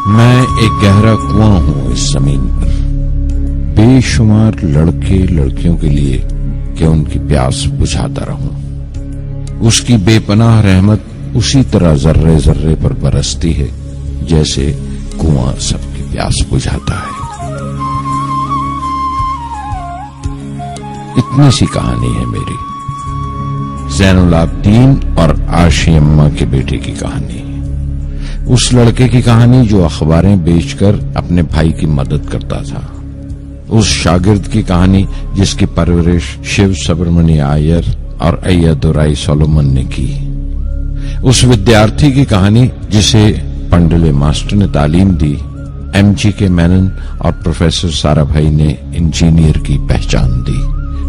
मैं एक गहरा कुआं हूं इस जमीन पर, बेशुमार लड़के लड़कियों के लिए कि उनकी प्यास बुझाता रहूं। उसकी बेपनाह रहमत उसी तरह जर्रे जर्रे पर बरसती है जैसे कुआं सबकी प्यास बुझाता है। इतनी सी कहानी है मेरी, ज़ैनुल आबिदीन और आशी अम्मा के बेटे की कहानी। उस लड़के की कहानी जो अखबारें बेचकर अपने भाई की मदद करता था। उस शागिर्द की कहानी जिसकी परवरिश शिव सुब्रमण्य अय्यर और अय्यदुराई सोलोमन ने की। उस विद्यार्थी की कहानी जिसे पंडुले मास्टर ने तालीम दी, MGK मेनन और प्रोफेसर साराभाई ने इंजीनियर की पहचान दी,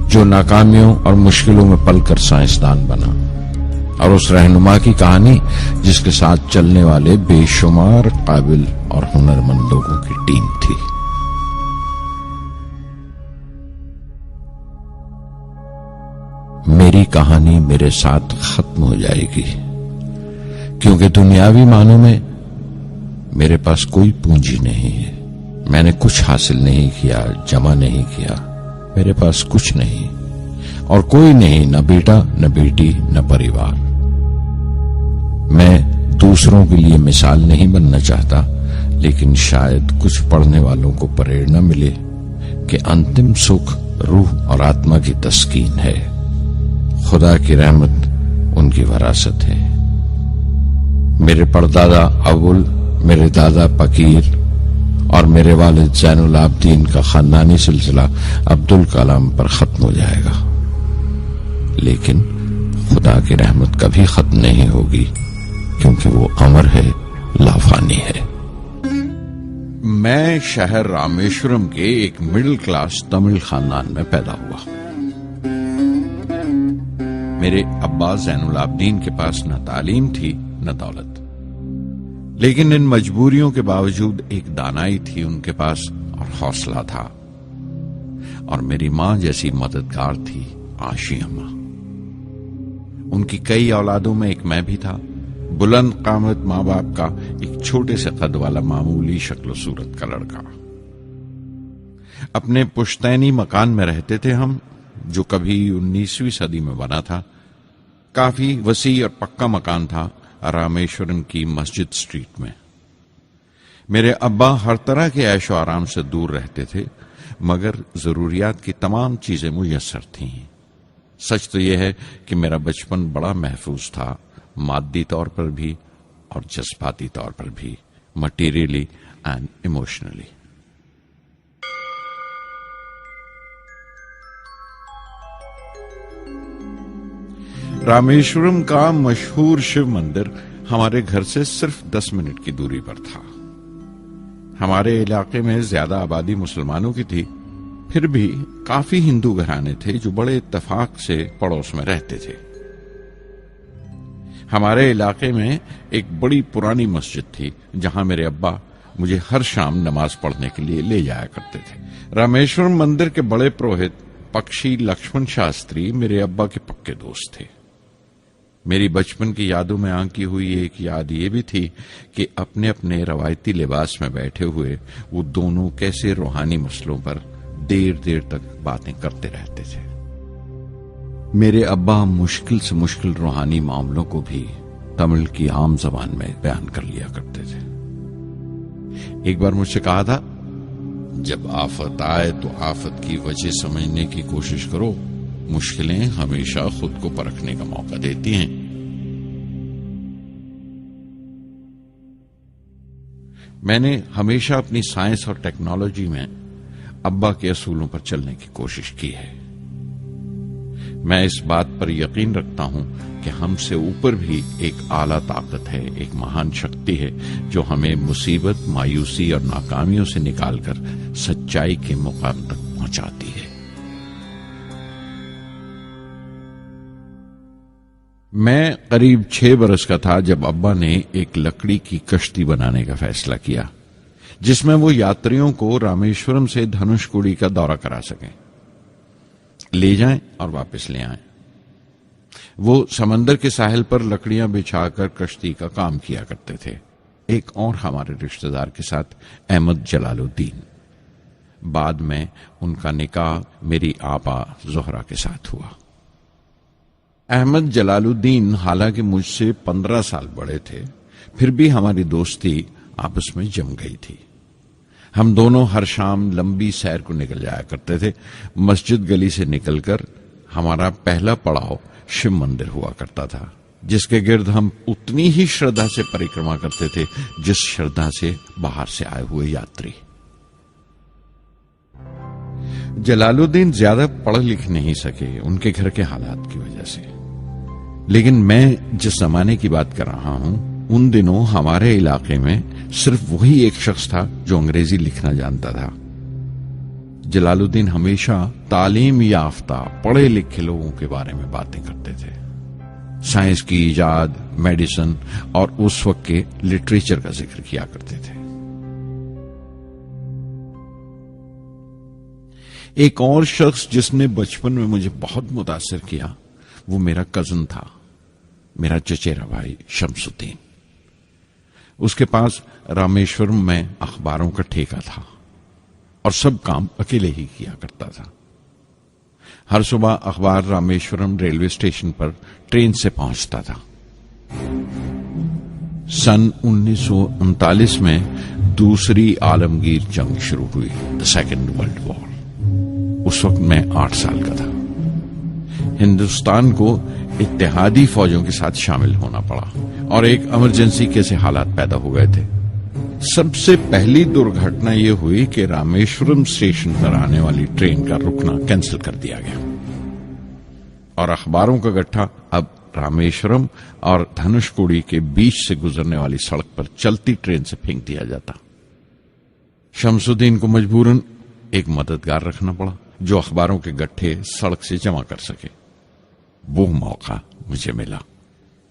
जो नाकामियों और मुश्किलों में पलकर साइंसदान बना। और उस रहनुमा की कहानी जिसके साथ चलने वाले बेशुमार काबिल और हुनरमंद लोगों की टीम थी। मेरी कहानी मेरे साथ खत्म हो जाएगी, क्योंकि दुनियावी मानों में मेरे पास कोई पूंजी नहीं है। मैंने कुछ हासिल नहीं किया, जमा नहीं किया। मेरे पास कुछ नहीं और कोई नहीं, न बेटा, न बेटी, न परिवार। मैं दूसरों के लिए मिसाल नहीं बनना चाहता, लेकिन शायद कुछ पढ़ने वालों को प्रेरणा मिले कि अंतिम सुख रूह और आत्मा की तस्कीन है। खुदा की रहमत उनकी वरासत है। मेरे परदादा अबुल, मेरे दादा फकीर और मेरे वालिद ज़ैनुल आबिदीन का खानदानी सिलसिला अब्दुल कलाम पर खत्म हो जाएगा, लेकिन खुदा की रहमत कभी खत्म नहीं होगी, क्योंकि वो अमर है, लाफानी है। मैं शहर रामेश्वरम के एक मिडिल क्लास तमिल खानदान में पैदा हुआ। मेरे अब्बा ज़ैनुल आबिदीन के पास न तालीम थी न दौलत, लेकिन इन मजबूरियों के बावजूद एक दानाई थी उनके पास और हौसला था। और मेरी मां जैसी मददगार थी आशी अम्मा। उनकी कई औलादों में एक मैं भी था, बुलंद कामत मां बाप का एक छोटे से कद वाला मामूली शक्ल सूरत का लड़का। अपने पुश्तैनी मकान में रहते थे हम, जो कभी 19वीं सदी में बना था। काफी वसी और पक्का मकान था रामेश्वरम की मस्जिद स्ट्रीट में। मेरे अब्बा हर तरह के ऐशो आराम से दूर रहते थे, मगर जरूरियात की तमाम चीजें मुयस्सर थीं। सच तो यह है कि मेरा बचपन बड़ा महफूज था, मादी तौर पर भी और जज्बाती तौर पर भी, मटीरियली एंड इमोशनली। रामेश्वरम का मशहूर शिव मंदिर हमारे घर से सिर्फ 10 मिनट की दूरी पर था। हमारे इलाके में ज्यादा आबादी मुसलमानों की थी, फिर भी काफी हिंदू घराने थे जो बड़े इत्तेफाक से पड़ोस में रहते थे। हमारे इलाके में एक बड़ी पुरानी मस्जिद थी, जहां मेरे अब्बा मुझे हर शाम नमाज पढ़ने के लिए ले जाया करते थे। रामेश्वरम मंदिर के बड़े पुरोहित पक्षी लक्ष्मण शास्त्री मेरे अब्बा के पक्के दोस्त थे। मेरी बचपन की यादों में आंकी हुई एक याद ये भी थी कि अपने अपने रवायती लिबास में बैठे हुए वो दोनों कैसे रूहानी मसलों पर देर देर तक बातें करते रहते थे। मेरे अब्बा मुश्किल से मुश्किल रूहानी मामलों को भी तमिल की आम जबान में बयान कर लिया करते थे। एक बार मुझसे कहा था, जब आफत आए तो आफत की वजह समझने की कोशिश करो, मुश्किलें हमेशा खुद को परखने का मौका देती हैं। मैंने हमेशा अपनी साइंस और टेक्नोलॉजी में अब्बा के असूलों पर चलने की कोशिश की है। मैं इस बात पर यकीन रखता हूं कि हमसे ऊपर भी एक आला ताकत है, एक महान शक्ति है, जो हमें मुसीबत, मायूसी और नाकामियों से निकालकर सच्चाई के मुकाम तक पहुंचाती है। मैं करीब 6 बरस का था जब अब्बा ने एक लकड़ी की कश्ती बनाने का फैसला किया, जिसमें वो यात्रियों को रामेश्वरम से धनुषकोडी का दौरा करा सकें, ले जाएं और वापस ले आएं। वो समंदर के साहिल पर लकड़ियां बिछाकर कश्ती का काम किया करते थे। एक और हमारे रिश्तेदार के साथ, अहमद जलालुद्दीन। बाद में उनका निकाह मेरी आपा जोहरा के साथ हुआ। अहमद जलालुद्दीन हालांकि मुझसे 15 साल बड़े थे, फिर भी हमारी दोस्ती आपस में जम गई थी। हम दोनों हर शाम लंबी सैर को निकल जाया करते थे। मस्जिद गली से निकलकर हमारा पहला पड़ाव शिव मंदिर हुआ करता था, जिसके गिर्द हम उतनी ही श्रद्धा से परिक्रमा करते थे जिस श्रद्धा से बाहर से आए हुए यात्री। जलालुद्दीन ज्यादा पढ़ लिख नहीं सके उनके घर के हालात की वजह से, लेकिन मैं जिस जमाने की बात कर रहा हूं, उन दिनों हमारे इलाके में सिर्फ वही एक शख्स था जो अंग्रेजी लिखना जानता था। जलालुद्दीन हमेशा तालीम याफ्ता पढ़े लिखे लोगों के बारे में बातें करते थे, साइंस की इजाद, मेडिसिन और उस वक्त के लिटरेचर का जिक्र किया करते थे। एक और शख्स जिसने बचपन में मुझे बहुत मुतासिर किया वो मेरा कजन था, मेरा चचेरा भाई शमसुद्दीन। उसके पास रामेश्वरम में अखबारों का ठेका था और सब काम अकेले ही किया करता था। हर सुबह अखबार रामेश्वरम रेलवे स्टेशन पर ट्रेन से पहुंचता था। सन 1939 में दूसरी आलमगीर जंग शुरू हुई, द सेकेंड वर्ल्ड वॉर। उस वक्त मैं 8 साल का था। हिंदुस्तान को इत्तेहादी फौजों के साथ शामिल होना पड़ा और एक इमरजेंसी के हालात पैदा हो गए थे। सबसे पहली दुर्घटना यह हुई कि रामेश्वरम स्टेशन पर आने वाली ट्रेन का रुकना कैंसिल कर दिया गया और अखबारों का गट्ठा अब रामेश्वरम और धनुषकोडी के बीच से गुजरने वाली सड़क पर चलती ट्रेन से फेंक दिया जाता। शमसुद्दीन को मजबूरन एक मददगार रखना पड़ा जो अखबारों के गट्ठे सड़क से जमा कर सके। वो मौका मुझे मिला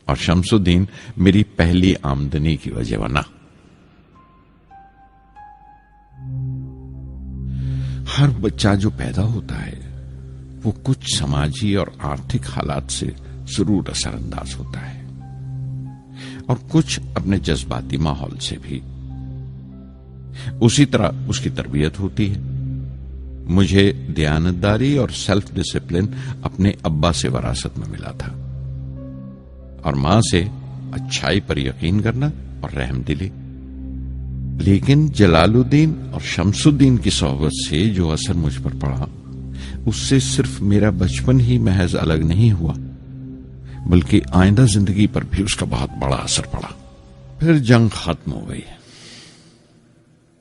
और शमसुद्दीन मेरी पहली आमदनी की वजह बना। हर बच्चा जो पैदा होता है वो कुछ समाजी और आर्थिक हालात से जरूर असरअंदाज होता है और कुछ अपने जज्बाती माहौल से भी। उसी तरह उसकी तरबियत होती है। मुझे दयानतदारी और सेल्फ डिसिप्लिन अपने अब्बा से विरासत में मिला था और मां से अच्छाई पर यकीन करना और रहमदिली। लेकिन जलालुद्दीन और शमसुद्दीन की सोहबत से जो असर मुझ पर पड़ा, उससे सिर्फ मेरा बचपन ही महज अलग नहीं हुआ, बल्कि आइंदा जिंदगी पर भी उसका बहुत बड़ा असर पड़ा। फिर जंग खत्म हो गई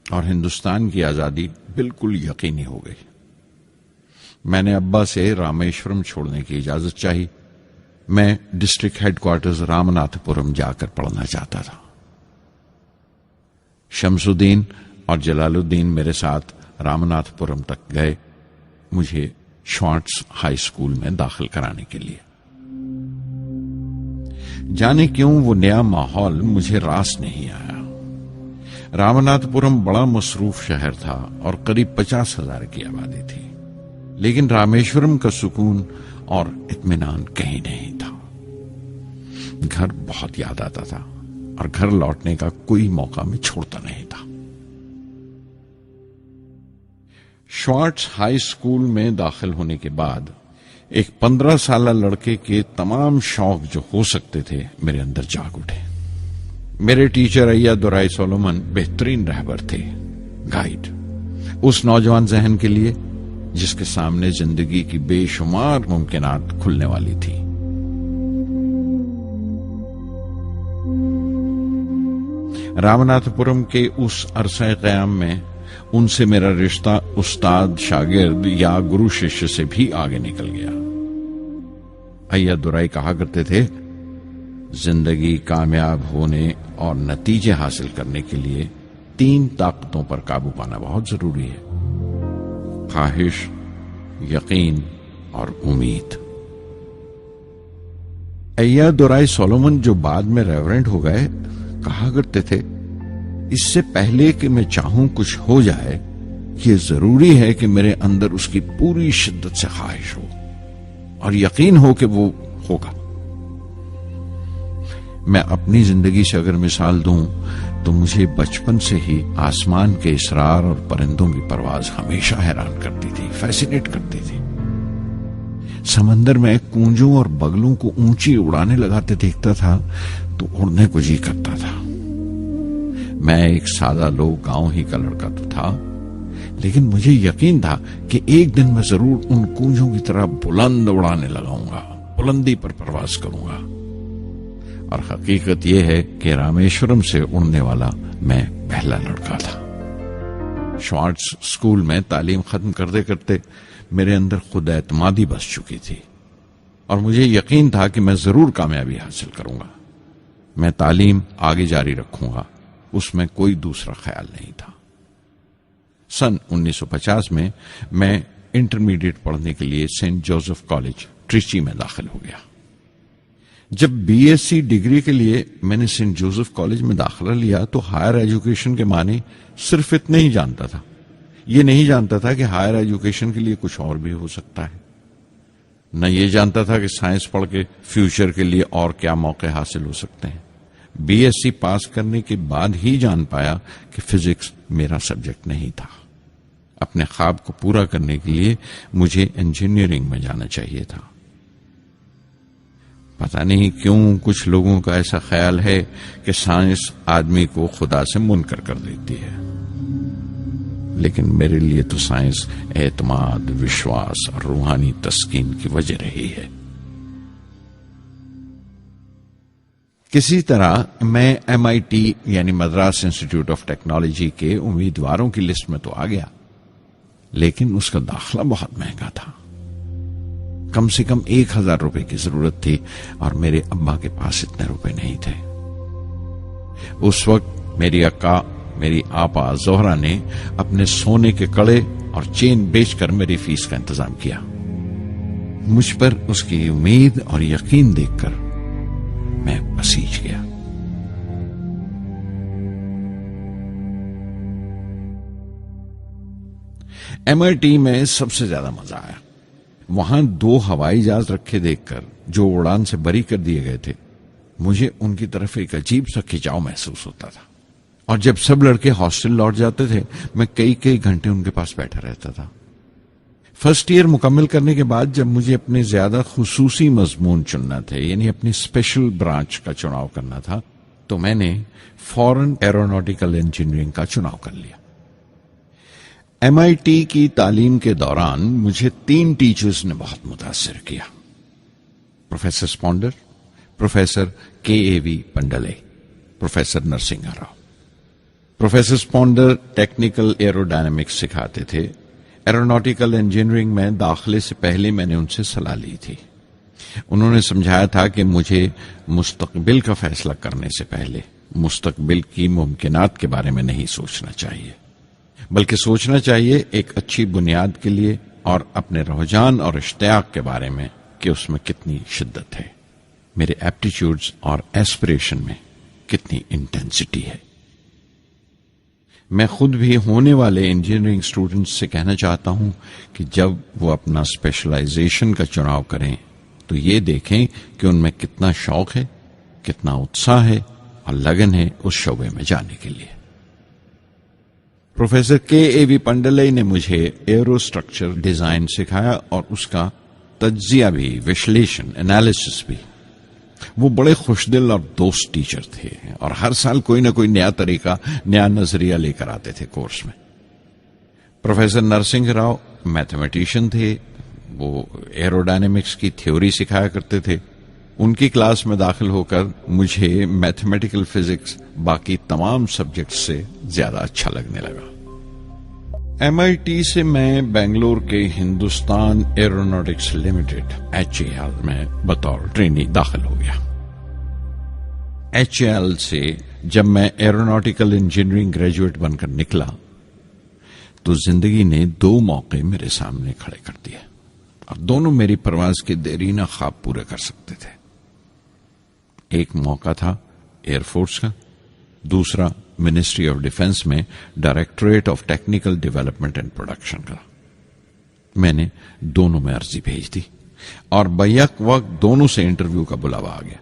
और हिंदुस्तान की आजादी बिल्कुल यकीनी हो गई। मैंने अब्बा से रामेश्वरम छोड़ने की इजाजत चाही। मैं डिस्ट्रिक्ट हेडक्वार्टर्स रामनाथपुरम जाकर पढ़ना चाहता था। शमसुद्दीन और जलालुद्दीन मेरे साथ रामनाथपुरम तक गए मुझे श्वार्ट्स हाई स्कूल में दाखिल कराने के लिए। जाने क्यों वो नया माहौल मुझे रास नहीं आया। रामनाथपुरम बड़ा मसरूफ शहर था और करीब 50,000 की आबादी थी, लेकिन रामेश्वरम का सुकून और इत्मीनान कहीं नहीं था। घर बहुत याद आता था और घर लौटने का कोई मौका मैं छोड़ता नहीं था। श्वार्ट्स हाई स्कूल में दाखिल होने के बाद एक 15 साल लड़के के तमाम शौक जो हो सकते थे मेरे अंदर जाग उठे। मेरे टीचर अय्या दुराई सोलोमन बेहतरीन रहबर थे, गाइड, उस नौजवान जहन के लिए जिसके सामने जिंदगी की बेशुमार मुमकिनात खुलने वाली थी। रामनाथपुरम के उस अरसे क़याम में उनसे मेरा रिश्ता उस्ताद शागिर्द या गुरु शिष्य से भी आगे निकल गया। अय्या दुराई कहा करते थे, जिंदगी कामयाब होने और नतीजे हासिल करने के लिए 3 ताकतों पर काबू पाना बहुत जरूरी है: ख्वाहिश, यकीन और उम्मीद। अय्या दुराई सोलोमन जो बाद में रेवरेंड हो गए, कहा करते थे, इससे पहले कि मैं चाहूं कुछ हो जाए, ये जरूरी है कि मेरे अंदर उसकी पूरी शिद्दत से ख्वाहिश हो और यकीन हो कि वो होगा। मैं अपनी जिंदगी से अगर मिसाल दूं तो मुझे बचपन से ही आसमान के इसरार और परिंदों की परवाज हमेशा हैरान करती थी, फैसिनेट करती थी। समंदर में कूंजों और बगलों को ऊंची उड़ाने लगाते देखता था तो उड़ने को जी करता था। मैं एक सादा लोग गांव ही का लड़का तो था, लेकिन मुझे यकीन था कि एक दिन मैं जरूर उन कूंजों की तरह बुलंद उड़ाने लगाऊंगा, बुलंदी पर परवाज करूंगा। और हकीकत यह है कि रामेश्वरम से उड़ने वाला मैं पहला लड़का था। श्वार्ट्ज स्कूल में तालीम खत्म करते करते मेरे अंदर खुद एतमादी बस चुकी थी और मुझे यकीन था कि मैं जरूर कामयाबी हासिल करूंगा। मैं तालीम आगे जारी रखूंगा, उसमें कोई दूसरा ख्याल नहीं था। सन 1950 में मैं इंटरमीडिएट पढ़ने के लिए सेंट जोसेफ कॉलेज ट्रिची में दाखिल हो गया। जब बीएससी डिग्री के लिए मैंने सेंट जोसेफ कॉलेज में दाखिला लिया तो हायर एजुकेशन के माने सिर्फ इतने ही जानता था। ये नहीं जानता था कि हायर एजुकेशन के लिए कुछ और भी हो सकता है। न ये जानता था कि साइंस पढ़ के फ्यूचर के लिए और क्या मौके हासिल हो सकते हैं। बीएससी पास करने के बाद ही जान पाया कि फिजिक्स मेरा सब्जेक्ट नहीं था। अपने ख्वाब को पूरा करने के लिए मुझे इंजीनियरिंग में जाना चाहिए था। पता नहीं क्यों कुछ लोगों का ऐसा ख्याल है कि साइंस आदमी को खुदा से मुनकर कर देती है, लेकिन मेरे लिए तो साइंस एतमाद, विश्वास और रूहानी तस्कीन की वजह रही है। किसी तरह मैं MIT यानी मद्रास इंस्टीट्यूट ऑफ टेक्नोलॉजी के उम्मीदवारों की लिस्ट में तो आ गया, लेकिन उसका दाखला बहुत महंगा था। कम से कम 1000 रुपए की जरूरत थी और मेरे अब्बा के पास इतने रुपए नहीं थे। उस वक्त मेरी अक्का, मेरी आपा जोहरा ने अपने सोने के कड़े और चेन बेचकर मेरी फीस का इंतजाम किया। मुझ पर उसकी उम्मीद और यकीन देखकर मैं पसीज गया। MIT में सबसे ज्यादा मजा आया। वहां 2 हवाई जहाज रखे देखकर जो उड़ान से बरी कर दिए गए थे, मुझे उनकी तरफ एक अजीब सा खिंचाव महसूस होता था। और जब सब लड़के हॉस्टल लौट जाते थे, मैं कई कई घंटे उनके पास बैठा रहता था। फर्स्ट ईयर मुकम्मल करने के बाद जब मुझे अपने ज्यादा खुसूसी मजमून चुनना थे, यानी अपनी स्पेशल ब्रांच का चुनाव करना था, तो मैंने फॉरेन एरोनॉटिकल इंजीनियरिंग का चुनाव कर लिया। MIT की तालीम के दौरान मुझे 3 टीचर्स ने बहुत मुतासिर किया। Professor Sponder, professor KAV Pandalai, professor Narasimha Rao. Professor Sponder technical aerodynamics सिखाते थे। एरोनॉटिकल इंजीनियरिंग में दाखिले से पहले मैंने उनसे सलाह ली थी। उन्होंने समझाया था कि मुझे मुस्तकबिल का फैसला करने से पहले मुस्तकबिल की मुमकिनात के बारे में नहीं सोचना चाहिए, बल्कि सोचना चाहिए एक अच्छी बुनियाद के लिए और अपने रुझान और इश्तियाक के बारे में कि उसमें कितनी शिद्दत है, मेरे एप्टीट्यूड्स और एस्पिरेशन में कितनी इंटेंसिटी है। मैं खुद भी होने वाले इंजीनियरिंग स्टूडेंट्स से कहना चाहता हूं कि जब वो अपना स्पेशलाइजेशन का चुनाव करें तो ये देखें कि उनमें कितना शौक है, कितना उत्साह है और लगन है उस शोबे में जाने के लिए। प्रोफेसर KAV पंडले ने मुझे एरोस्ट्रक्चर डिजाइन सिखाया और उसका तज्जिया भी, विश्लेषण, एनालिसिस भी। वो बड़े खुशदिल और दोस्त टीचर थे और हर साल कोई ना कोई नया तरीका, नया नजरिया लेकर आते थे कोर्स में। प्रोफेसर नरसिंह राव मैथमेटिशियन थे। वो एरोडायनेमिक्स की थ्योरी सिखाया करते थे। उनकी क्लास में दाखिल होकर मुझे मैथमेटिकल फिजिक्स बाकी तमाम सब्जेक्ट्स से ज्यादा अच्छा लगने लगा। MIT से मैं बेंगलोर के हिंदुस्तान एरोनॉटिक्स लिमिटेड HAL में बतौर ट्रेनी दाखिल हो गया। HAL से जब मैं एरोनॉटिकल इंजीनियरिंग ग्रेजुएट बनकर निकला तो जिंदगी ने 2 मौके मेरे सामने खड़े कर दिए और दोनों मेरी परवाज के देरीना ख्वाब पूरे कर सकते थे। एक मौका था एयरफोर्स का, दूसरा मिनिस्ट्री ऑफ डिफेंस में directorate of technical development and production का। मैंने दोनों में अर्जी भेज दी और बैक वक्त दोनों से इंटरव्यू का बुलावा आ गया।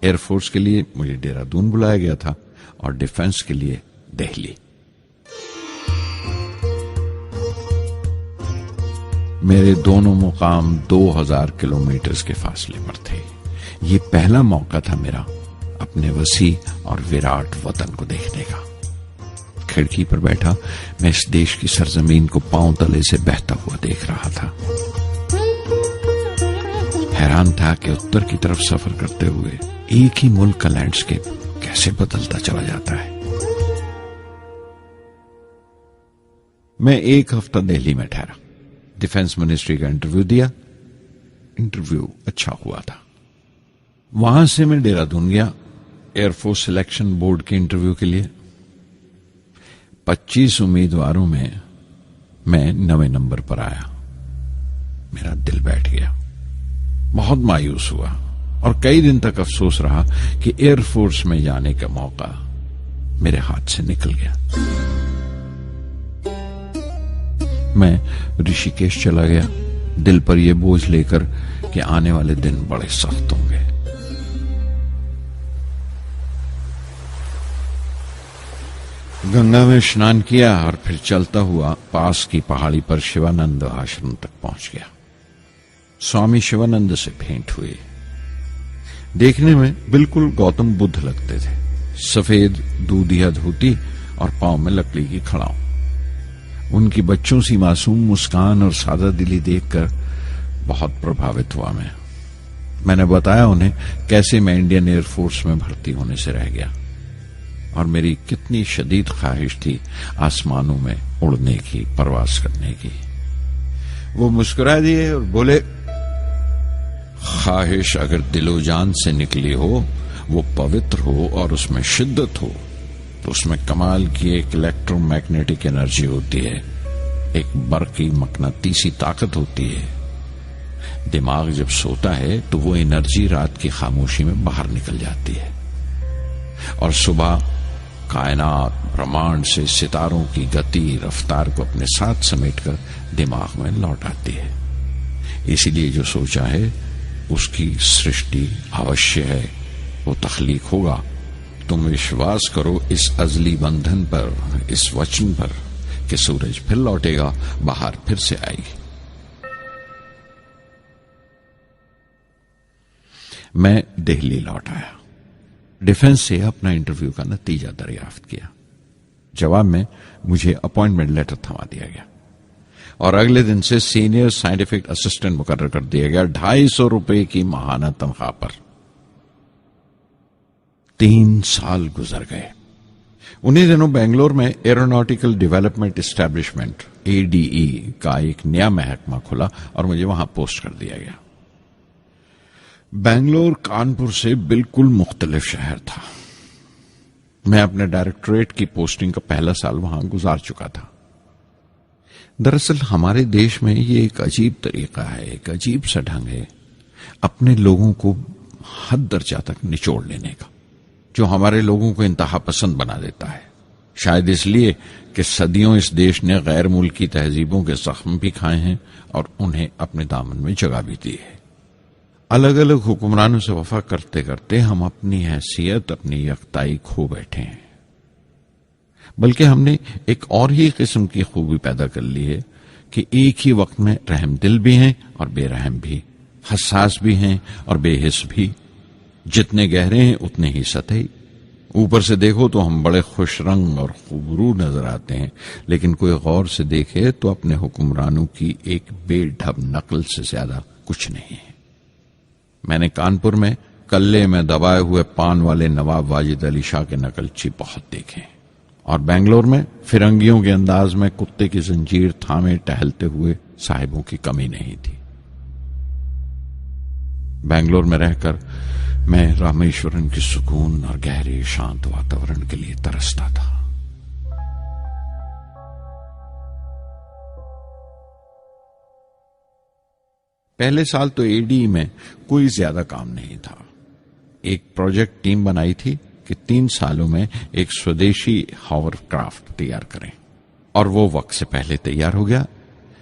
एयरफोर्स के लिए मुझे देहरादून बुलाया गया था और डिफेंस के लिए दिल्ली। मेरे दोनों मुकाम 2000 किलोमीटर के फासले पर थे। ये पहला मौका था मेरा अपने वसी और विराट वतन को देखने का। खिड़की पर बैठा मैं इस देश की सरजमीन को पांव तले से बहता हुआ देख रहा था। हैरान था कि उत्तर की तरफ सफर करते हुए एक ही मुल्क का लैंडस्केप कैसे बदलता चला जाता है। मैं एक हफ्ता दिल्ली में ठहरा, डिफेंस मिनिस्ट्री का इंटरव्यू दिया। इंटरव्यू अच्छा हुआ था। वहां से मैं देहरादून गया एयरफोर्स सिलेक्शन बोर्ड के इंटरव्यू के लिए। 25 उम्मीदवारों में मैं 9वें नंबर पर आया। मेरा दिल बैठ गया, बहुत मायूस हुआ और कई दिन तक अफसोस रहा कि एयरफोर्स में जाने का मौका मेरे हाथ से निकल गया। मैं ऋषिकेश चला गया, दिल पर यह बोझ लेकर कि आने वाले दिन बड़े सख्त होंगे। गंगा में स्नान किया और फिर चलता हुआ पास की पहाड़ी पर शिवानंद आश्रम तक पहुंच गया। स्वामी शिवानंद से भेंट हुई। देखने में बिल्कुल गौतम बुद्ध लगते थे। सफेद दूधिया धोती और पांव में लकड़ी की खड़ाऊ। उनकी बच्चों सी मासूम मुस्कान और सादा दिली देखकर बहुत प्रभावित हुआ मैंने बताया उन्हें कैसे मैं इंडियन एयरफोर्स में भर्ती होने से रह गया और मेरी कितनी शदीद ख्वाहिश थी आसमानों में उड़ने की, परवास करने की। वो मुस्कुरा दिए और बोले, ख्वाहिश अगर दिलो जान से निकली हो, वो पवित्र हो और उसमें शिद्दत हो, तो उसमें कमाल की एक इलेक्ट्रोमैग्नेटिक एनर्जी होती है, एक बरकी मकनातीसी ताकत होती है। दिमाग जब सोता है तो वो एनर्जी रात की खामोशी में बाहर निकल जाती है और सुबह कायनात ब्रह्मांड से सितारों की गति रफ्तार को अपने साथ समेटकर दिमाग में लौट आती है। इसीलिए जो सोचा है उसकी सृष्टि अवश्य है, वो तख्लीक होगा। तुम विश्वास करो इस अजली बंधन पर, इस वचन पर कि सूरज फिर लौटेगा, बाहर फिर से आएगी। मैं दिल्ली लौट आया, डिफेंस से अपना इंटरव्यू का नतीजा दरियाफ्त किया। जवाब में मुझे अपॉइंटमेंट लेटर थमा दिया गया और अगले दिन से सीनियर साइंटिफिक असिस्टेंट मुकर्रर कर दिया गया 250 रुपए की माहाना तनख्वाह पर। 3 साल गुजर गए। उन्हीं दिनों बेंगलोर में एरोनॉटिकल डेवलपमेंट एस्टेब्लिशमेंट ADE का एक नया महकमा खुला और मुझे वहां पोस्ट कर दिया गया। बेंगलोर कानपुर से बिल्कुल मुख्तलिफ शहर था। मैं अपने डायरेक्टोरेट की पोस्टिंग का पहला साल वहां गुजार चुका था। दरअसल हमारे देश में ये एक अजीब तरीका है, एक अजीब सा ढंग है अपने लोगों को हद दर्जा तक निचोड़ लेने का, जो हमारे लोगों को इंतहा पसंद बना देता है। शायद इसलिए कि सदियों इस देश ने गैर मुल्की तहजीबों के जख्म भी खाए हैं और उन्हें अपने दामन में जगह भी दी है। अलग अलग हुक्मरानों से वफा करते करते हम अपनी हैसियत, अपनी यकताई खो बैठे हैं। बल्कि हमने एक और ही किस्म की खूबी पैदा कर ली है कि एक ही वक्त में रहम दिल भी हैं और बेरहम भी, हसास भी हैं और बेहिस भी। जितने गहरे हैं उतने ही सतही। ऊपर से देखो तो हम बड़े खुश रंग और खूबरू नजर आते हैं, लेकिन कोई गौर से देखे तो अपने हुक्मरानों की एक बेढब नकल से ज्यादा कुछ नहीं है। मैंने कानपुर में कल्ले में दबाए हुए पान वाले नवाब वाजिद अली शाह के नकलची बहुत देखे और बेंगलोर में फिरंगियों के अंदाज में कुत्ते की जंजीर थामे टहलते हुए साहिबों की कमी नहीं थी। बेंगलोर में रहकर मैं रामेश्वरम की सुकून और गहरे शांत वातावरण के लिए तरसता था। पहले साल तो ADE में कोई ज्यादा काम नहीं था। एक प्रोजेक्ट टीम बनाई थी कि 3 सालों में एक स्वदेशी हॉवरक्राफ्ट तैयार करें और वो वक्त से पहले तैयार हो गया।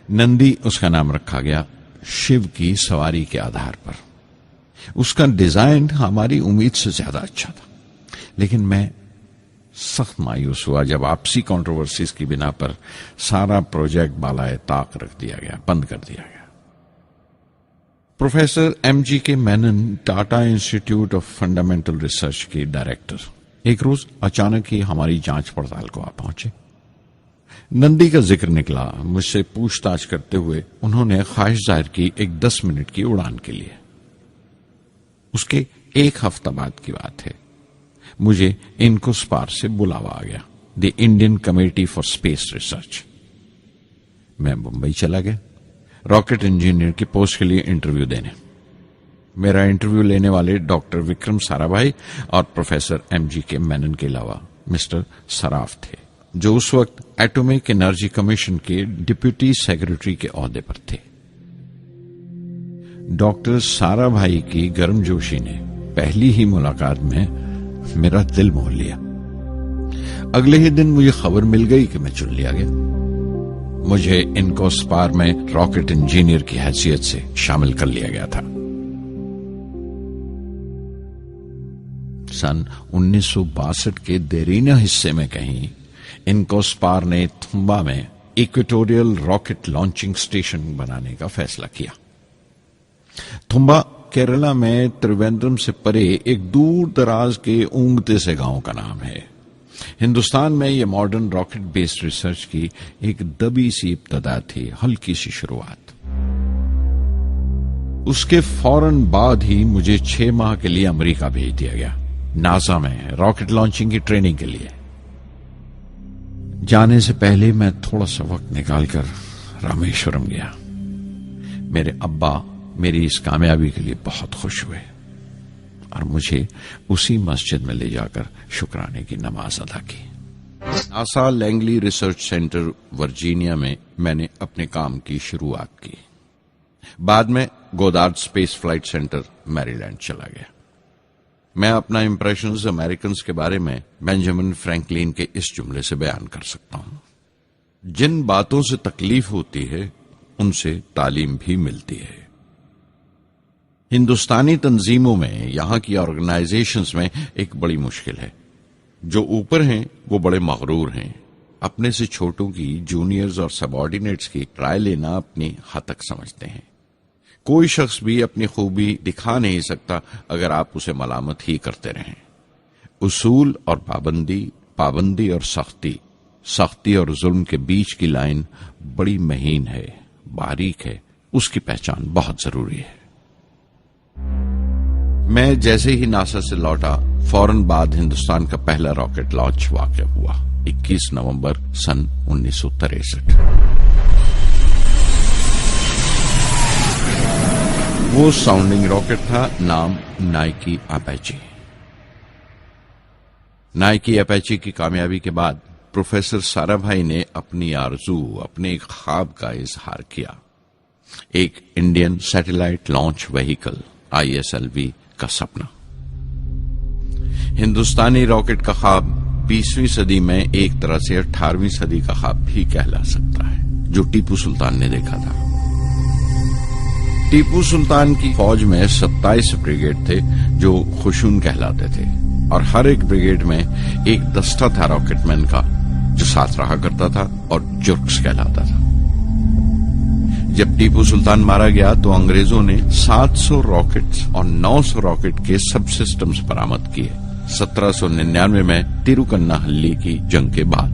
नंदी उसका नाम रखा गया, शिव की सवारी के आधार पर। उसका डिजाइन हमारी उम्मीद से ज्यादा अच्छा था, लेकिन मैं सख्त मायूस हुआ जब आपसी कंट्रोवर्सीज की बिना पर सारा प्रोजेक्ट बालाए ताक रख दिया गया, बंद कर दिया गया। Professor MGK Menon, Tata institute of fundamental research के डायरेक्टर, एक रोज अचानक ही हमारी जांच पड़ताल को आ पहुंचे। नंदी का जिक्र निकला। मुझसे पूछताछ करते हुए उन्होंने ख्वाहिश जाहिर की एक 10 मिनट की उड़ान के लिए। उसके एक हफ्ता बाद की बात है, मुझे इनकोस्पार से बुलावा आ गया, the Indian committee for space research. मैं मुंबई चला गया रॉकेट इंजीनियर की पोस्ट के लिए इंटरव्यू देने। मेरा इंटरव्यू लेने वाले डॉक्टर विक्रम साराभाई और प्रोफेसर MGK मेनन के अलावा मिस्टर सराफ थे, जो उस वक्त एटॉमिक एनर्जी कमीशन के डिप्यूटी सेक्रेटरी के ओहदे पर थे। डॉक्टर साराभाई की गर्मजोशी ने पहली ही मुलाकात में मेरा दिल मोह लिया। अगले ही दिन मुझे खबर मिल गई कि मैं चुन लिया गया। मुझे इनकोस्पार में रॉकेट इंजीनियर की हैसियत से शामिल कर लिया गया था। सन 1962 के देरीना हिस्से में कहीं इनकोस्पार ने थुम्बा में इक्वेटोरियल रॉकेट लॉन्चिंग स्टेशन बनाने का फैसला किया। थुम्बा केरला में त्रिवेंद्रम से परे एक दूर दराज के ऊंगते से गांव का नाम है। हिंदुस्तान में यह मॉडर्न रॉकेट बेस्ड रिसर्च की एक दबी सी इब्तदा थी, हल्की सी शुरुआत। उसके फौरन बाद ही मुझे 6 माह के लिए अमेरिका भेज दिया गया, नासा में रॉकेट लॉन्चिंग की ट्रेनिंग के लिए। जाने से पहले मैं थोड़ा सा वक्त निकालकर रामेश्वरम गया। मेरे अब्बा मेरी इस कामयाबी के लिए बहुत खुश हुए और मुझे उसी मस्जिद में ले जाकर शुक्राने की नमाज अदा की। NASA Langley research centre Virginia में मैंने अपने काम की शुरुआत की। बाद में Goddard space flight centre Maryland चला गया। मैं अपना इंप्रेशंस अमेरिकन्स के बारे में बेंजामिन फ्रैंकलिन के इस जुमले से बयान कर सकता हूं, जिन बातों से तकलीफ होती है उनसे तालीम भी मिलती है। हिंदुस्तानी तंजीमों में, यहां की ऑर्गेनाइजेशंस में एक बड़ी मुश्किल है। जो ऊपर हैं वो बड़े मगरूर हैं, अपने से छोटों की, जूनियर्स और सबऑर्डिनेट्स की राय लेना अपनी हद तक समझते हैं। कोई शख्स भी अपनी खूबी दिखा नहीं सकता अगर आप उसे मलामत ही करते रहें। उसूल और पाबंदी, पाबंदी और सख्ती, सख्ती और जुल्म के बीच की लाइन बड़ी महीन है, बारीक है, उसकी पहचान बहुत जरूरी है। मैं जैसे ही नासा से लौटा, फौरन बाद हिंदुस्तान का पहला रॉकेट लॉन्च वाक़या हुआ, 21 नवंबर सन 1963। वो साउंडिंग रॉकेट था, नाम नाइकी अपैची। नाइकी अपैची की कामयाबी के बाद प्रोफेसर साराभाई ने अपनी आरजू, अपने एक ख्वाब का इजहार किया, एक Indian satellite launch vehicle ISLV का सपना। हिंदुस्तानी रॉकेट का ख्वाब 20वीं सदी में एक तरह से 18वीं सदी का ख्वाब भी कहला सकता है, जो टीपू सुल्तान ने देखा था। टीपू सुल्तान की फौज में 27 ब्रिगेड थे जो खुशून कहलाते थे, और हर एक ब्रिगेड में एक दस्ता था रॉकेटमैन का जो साथ रहा करता था और जुर्क्स कहलाता था। जब टीपू सुल्तान मारा गया तो अंग्रेजों ने 700 रॉकेट्स और 900 रॉकेट के सब सिस्टम्स बरामद किए 1799 में तिरुकन्नाहल्ली की जंग के बाद।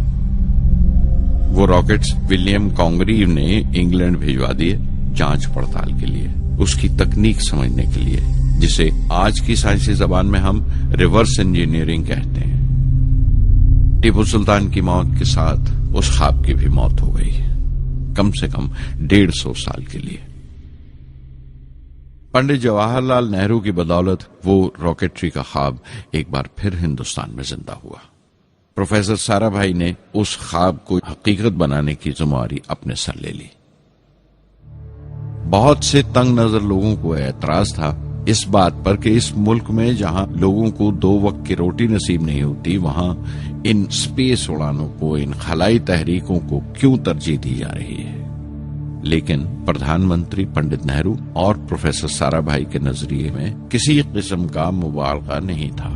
वो रॉकेट्स विलियम कॉन्गरीव ने इंग्लैंड भिजवा दिए जांच पड़ताल के लिए, उसकी तकनीक समझने के लिए, जिसे आज की साइंसी जबान में हम रिवर्स इंजीनियरिंग कहते हैं। टीपू सुल्तान की मौत के साथ उस ख्वाब की भी मौत हो गई, कम से कम 150 साल के लिए। पंडित जवाहरलाल नेहरू की बदौलत वो रॉकेटरी का ख्वाब एक बार फिर हिंदुस्तान में जिंदा हुआ। प्रोफेसर साराभाई ने उस ख्वाब को हकीकत बनाने की जिम्मेदारी अपने सर ले ली। बहुत से तंग नजर लोगों को एतराज था इस बात पर कि इस मुल्क में जहां लोगों को 2 वक्त की रोटी नसीब नहीं होती, वहां इन स्पेस उड़ानों को, इन खलाई तहरीकों को क्यों तरजीह दी जा रही है। लेकिन प्रधानमंत्री पंडित नेहरू और प्रोफेसर साराभाई के नजरिए में किसी किस्म का मुबालगा नहीं था।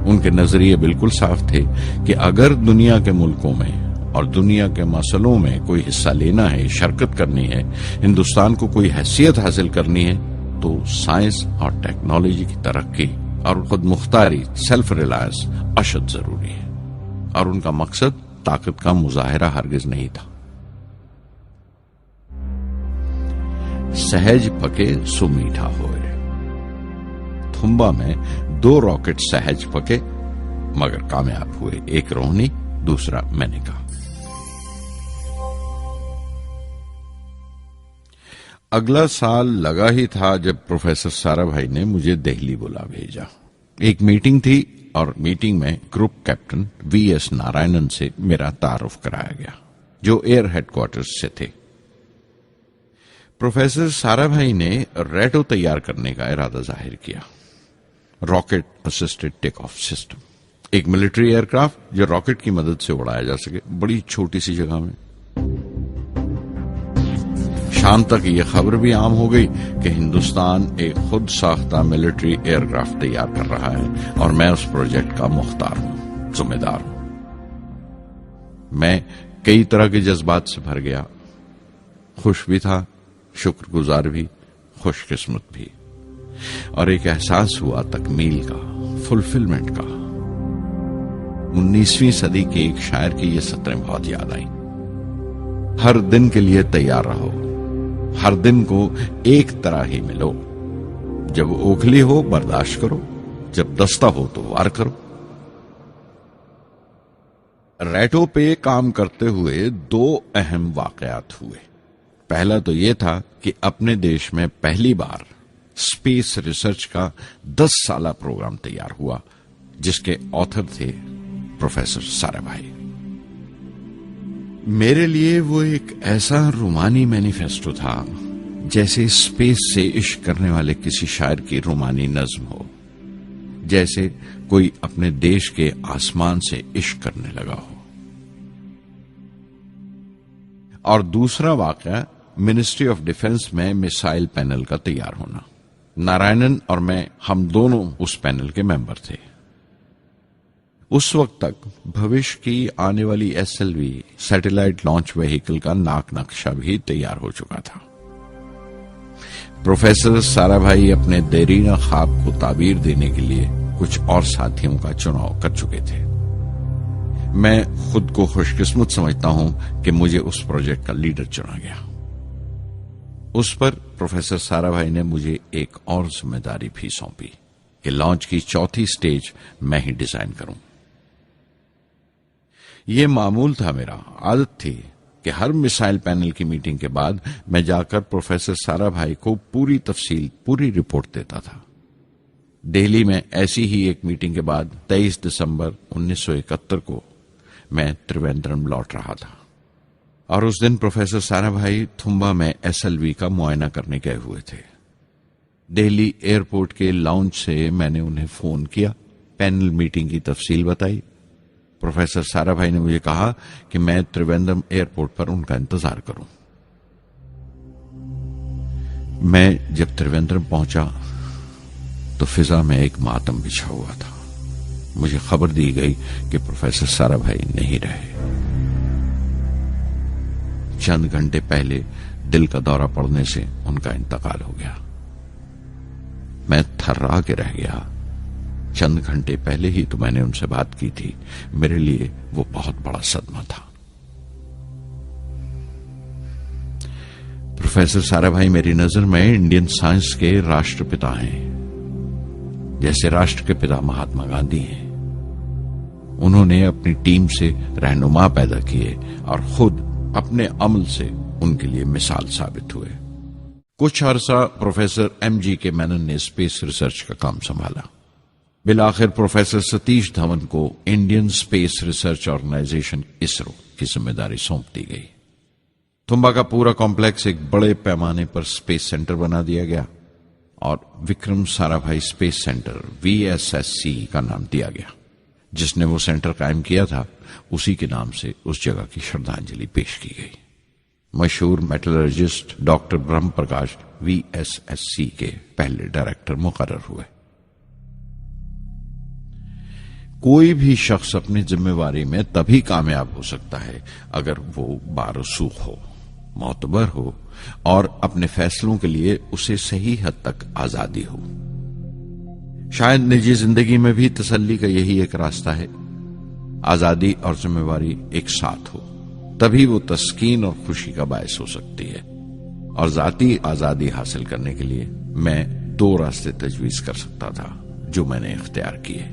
उनके नजरिए बिल्कुल साफ थे कि अगर दुनिया के मुल्कों में और दुनिया के मसलों में कोई हिस्सा लेना है, शिरकत करनी है, हिंदुस्तान को कोई हैसियत हासिल करनी है, तो साइंस और टेक्नोलॉजी की तरक्की और खुद मुख्तारी, सेल्फ रिलायंस अशद जरूरी है। और उनका मकसद ताकत का मुजाहिरा हरगिज नहीं था। सहज पके सुमीठा होए। थुम्बा में 2 रॉकेट सहज पके मगर कामयाब हुए, एक रोहिणी, दूसरा मेनका। अगला साल लगा ही था जब प्रोफेसर साराभाई ने मुझे दिल्ली बुला भेजा। एक मीटिंग थी और मीटिंग में ग्रुप कैप्टन वीएस नारायणन से मेरा तारुफ कराया गया, जो एयर हेडक्वार्टर्स से थे। प्रोफेसर साराभाई ने रेटो तैयार करने का इरादा जाहिर किया, rocket assisted take off system, एक मिलिट्री एयरक्राफ्ट जो रॉकेट की मदद से उड़ाया जा सके बड़ी छोटी सी जगह में। शाम तक यह खबर भी आम हो गई कि हिंदुस्तान एक खुद साख्ता मिलिट्री एयरक्राफ्ट तैयार कर रहा है और मैं उस प्रोजेक्ट का मुख्तार हूं, जिम्मेदार हूं। मैं कई तरह के जज्बात से भर गया, खुश भी था, शुक्रगुजार भी, खुशकिस्मत भी, और एक एहसास हुआ तकमील का, फुलफिलमेंट का। 19वीं सदी के एक शायर की ये सतरें बहुत याद आई। हर दिन के लिए तैयार रहो, हर दिन को एक तरह ही मिलो। जब ओखली हो बर्दाश्त करो, जब दस्ता हो तो वार करो। रेटो पे काम करते हुए 2 अहम वाकयात हुए। पहला तो यह था कि अपने देश में पहली बार स्पेस रिसर्च का 10 साला प्रोग्राम तैयार हुआ, जिसके ऑथर थे प्रोफेसर साराभाई। मेरे लिए वो एक ऐसा रोमानी मैनिफेस्टो था जैसे स्पेस से इश्क करने वाले किसी शायर की रोमानी नज्म हो, जैसे कोई अपने देश के आसमान से इश्क करने लगा हो। और दूसरा वाकया मिनिस्ट्री ऑफ डिफेंस में मिसाइल पैनल का तैयार होना। नारायणन और मैं, हम दोनों उस पैनल के मेंबर थे। उस वक्त तक भविष्य की आने वाली एसएलवी सैटेलाइट लॉन्च व्हीकल का नाक नक्शा भी तैयार हो चुका था। प्रोफेसर साराभाई अपने देरीना ख्वाब को ताबीर देने के लिए कुछ और साथियों का चुनाव कर चुके थे। मैं खुद को खुशकिस्मत समझता हूं कि मुझे उस प्रोजेक्ट का लीडर चुना गया। उस पर प्रोफेसर साराभाई ने मुझे एक और जिम्मेदारी भी सौंपी कि लॉन्च की 4थी स्टेज मैं ही डिजाइन करूं। यह मामूल था, मेरा आदत थी कि हर मिसाइल पैनल की मीटिंग के बाद मैं जाकर प्रोफेसर साराभाई को पूरी तफसील, पूरी रिपोर्ट देता था। दिल्ली में ऐसी ही एक मीटिंग के बाद 23 दिसंबर 1971 को मैं त्रिवेंद्रम लौट रहा था और उस दिन प्रोफेसर साराभाई थुम्बा में एसएलवी का मुआयना करने गए हुए थे। दिल्ली एयरपोर्ट के लाउंज से मैंने उन्हें फोन किया, पैनल मीटिंग की तफसील बताई। प्रोफेसर साराभाई ने मुझे कहा कि मैं त्रिवेंद्रम एयरपोर्ट पर उनका इंतजार करूं। मैं जब त्रिवेंद्रम पहुंचा तो फिजा में एक मातम बिछा हुआ था। मुझे खबर दी गई कि प्रोफेसर साराभाई नहीं रहे। चंद घंटे पहले दिल का दौरा पड़ने से उनका इंतकाल हो गया। मैं थर्रा के रह गया। चंद घंटे पहले ही तो मैंने उनसे बात की थी। मेरे लिए वो बहुत बड़ा सदमा था। प्रोफेसर साराभाई मेरी नजर में इंडियन साइंस के राष्ट्रपिता हैं, जैसे राष्ट्र के पिता महात्मा गांधी हैं। उन्होंने अपनी टीम से रहनुमा पैदा किए और खुद अपने अमल से उनके लिए मिसाल साबित हुए। कुछ अरसा प्रोफेसर एमजी के मेनन ने स्पेस रिसर्च का काम संभाला। बिलाखिर प्रोफेसर सतीश धवन को Indian Space Research Organisation ISRO की जिम्मेदारी सौंप दी गई। थुम्बा का पूरा कॉम्प्लेक्स एक बड़े पैमाने पर स्पेस सेंटर बना दिया गया और Vikram Sarabhai space centre VSSC का नाम दिया गया। जिसने वो सेंटर कायम किया था उसी के नाम से उस जगह की श्रद्धांजलि पेश की गई। मशहूर मेटलर्जिस्ट डॉक्टर ब्रह्म प्रकाश VSSC के पहले डायरेक्टर मुकर्रर हुए। कोई भी शख्स अपनी जिम्मेवारी में तभी कामयाब हो सकता है अगर वो बारसूख हो, मोतबर हो और अपने फैसलों के लिए उसे सही हद तक आजादी हो। शायद निजी जिंदगी में भी तसल्ली का यही एक रास्ता है, आजादी और जिम्मेवारी एक साथ हो, तभी वो तस्कीन और खुशी का बायस हो सकती है। और जाती आजादी हासिल करने के लिए मैं 2 रास्ते तजवीज कर सकता था जो मैंने इख्तियार किए।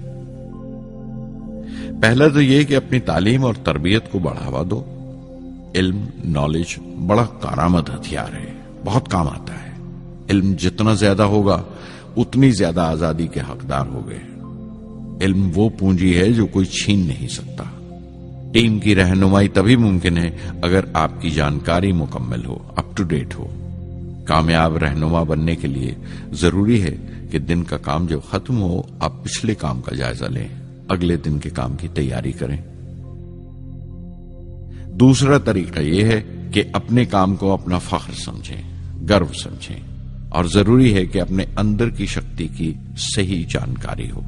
पहला तो यह कि अपनी तालीम और तरबियत को बढ़ावा दो। इल्म, नॉलेज बड़ा कारामद हथियार है, बहुत काम आता है। इल्म जितना ज्यादा होगा उतनी ज्यादा आजादी के हकदार हो गए। इल्म वो पूंजी है जो कोई छीन नहीं सकता। टीम की रहनुमाई तभी मुमकिन है अगर आपकी जानकारी मुकम्मल हो, अप टू डेट हो। कामयाब रहनुमा बनने के लिए जरूरी है कि दिन का काम जब खत्म हो आप पिछले काम का जायजा लें, अगले दिन के काम की तैयारी करें। दूसरा तरीका यह है कि अपने काम को अपना फख्र समझें, गर्व समझें, और जरूरी है कि अपने अंदर की शक्ति की सही जानकारी हो।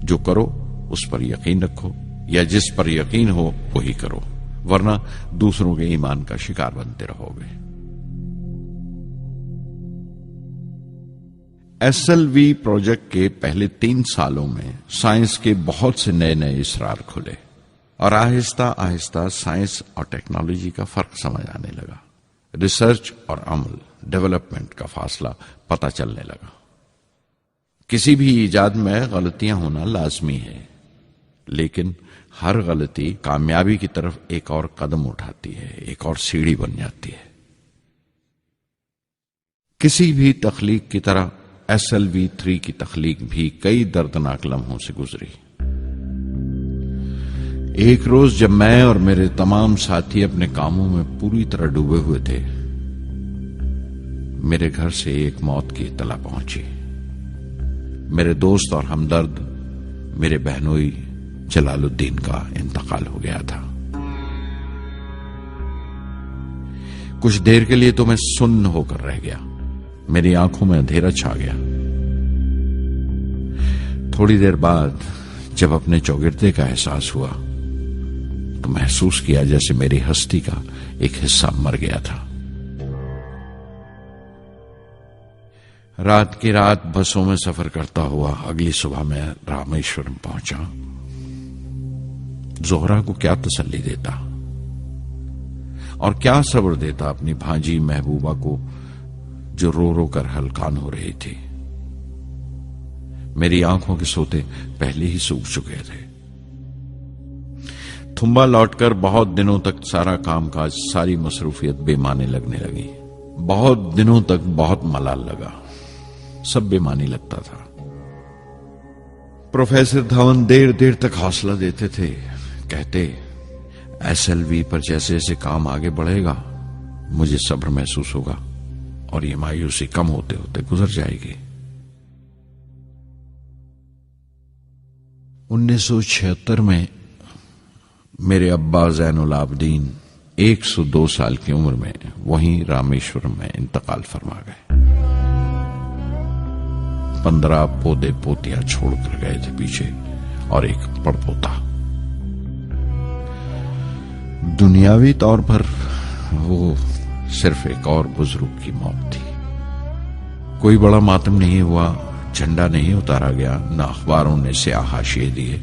जो करो उस पर यकीन रखो, या जिस पर यकीन हो वही करो, वरना दूसरों के ईमान का शिकार बनते रहोगे। SLV प्रोजेक्ट के पहले 3 सालों में साइंस के बहुत से नए नए इसरार खुले और आहिस्ता आहिस्ता साइंस और टेक्नोलॉजी का फर्क समझ आने लगा। रिसर्च और अमल, डेवलपमेंट का फासला पता चलने लगा। किसी भी इजाद में गलतियां होना लाजमी है, लेकिन हर गलती कामयाबी की तरफ एक और कदम उठाती है, एक और सीढ़ी बन जाती है। किसी भी तख्लीक की तरह SLV3 की तख्लीक भी कई दर्दनाक लम्हों से गुजरी। एक रोज जब मैं और मेरे तमाम साथी अपने कामों में पूरी तरह डूबे हुए थे, मेरे घर से एक मौत की इत्तला पहुंची। मेरे दोस्त और हमदर्द मेरे बहनोई जलालुद्दीन का इंतकाल हो गया था। कुछ देर के लिए तो मैं सुन्न होकर रह गया, मेरी आंखों में अंधेरा छा गया। थोड़ी देर बाद जब अपने चौगिरदे का एहसास हुआ तो महसूस किया जैसे मेरी हस्ती का एक हिस्सा मर गया था। रात की रात बसों में सफर करता हुआ अगली सुबह मैं रामेश्वरम पहुंचा। जोहरा को क्या तसल्ली देता और क्या सब्र देता अपनी भांजी महबूबा को, जो रो रो कर हलकान हो रही थी। मेरी आंखों के सोते पहले ही सूख चुके थे। थुम्बा लौटकर बहुत दिनों तक सारा कामकाज, सारी मसरूफियत बेमानी लगने लगी। बहुत दिनों तक बहुत मलाल लगा, सब बेमानी लगता था। प्रोफेसर धवन देर देर तक हौसला देते थे, कहते SLV पर जैसे जैसे काम आगे बढ़ेगा मुझे सब्र महसूस होगा और ये मायूसी कम होते होते गुजर जाएगी। 1976 में मेरे अब्बा ज़ैनुल आबदीन 102 साल की उम्र में वहीं रामेश्वरम में इंतकाल फरमा गए। 15 पोते पोतियां छोड़कर गए थे पीछे और एक पड़पोता। दुनियावी तौर पर वो सिर्फ एक और बुजुर्ग की मौत थी। कोई बड़ा मातम नहीं हुआ, झंडा नहीं उतारा गया, न अखबारों ने स्याह हाशिए दिए,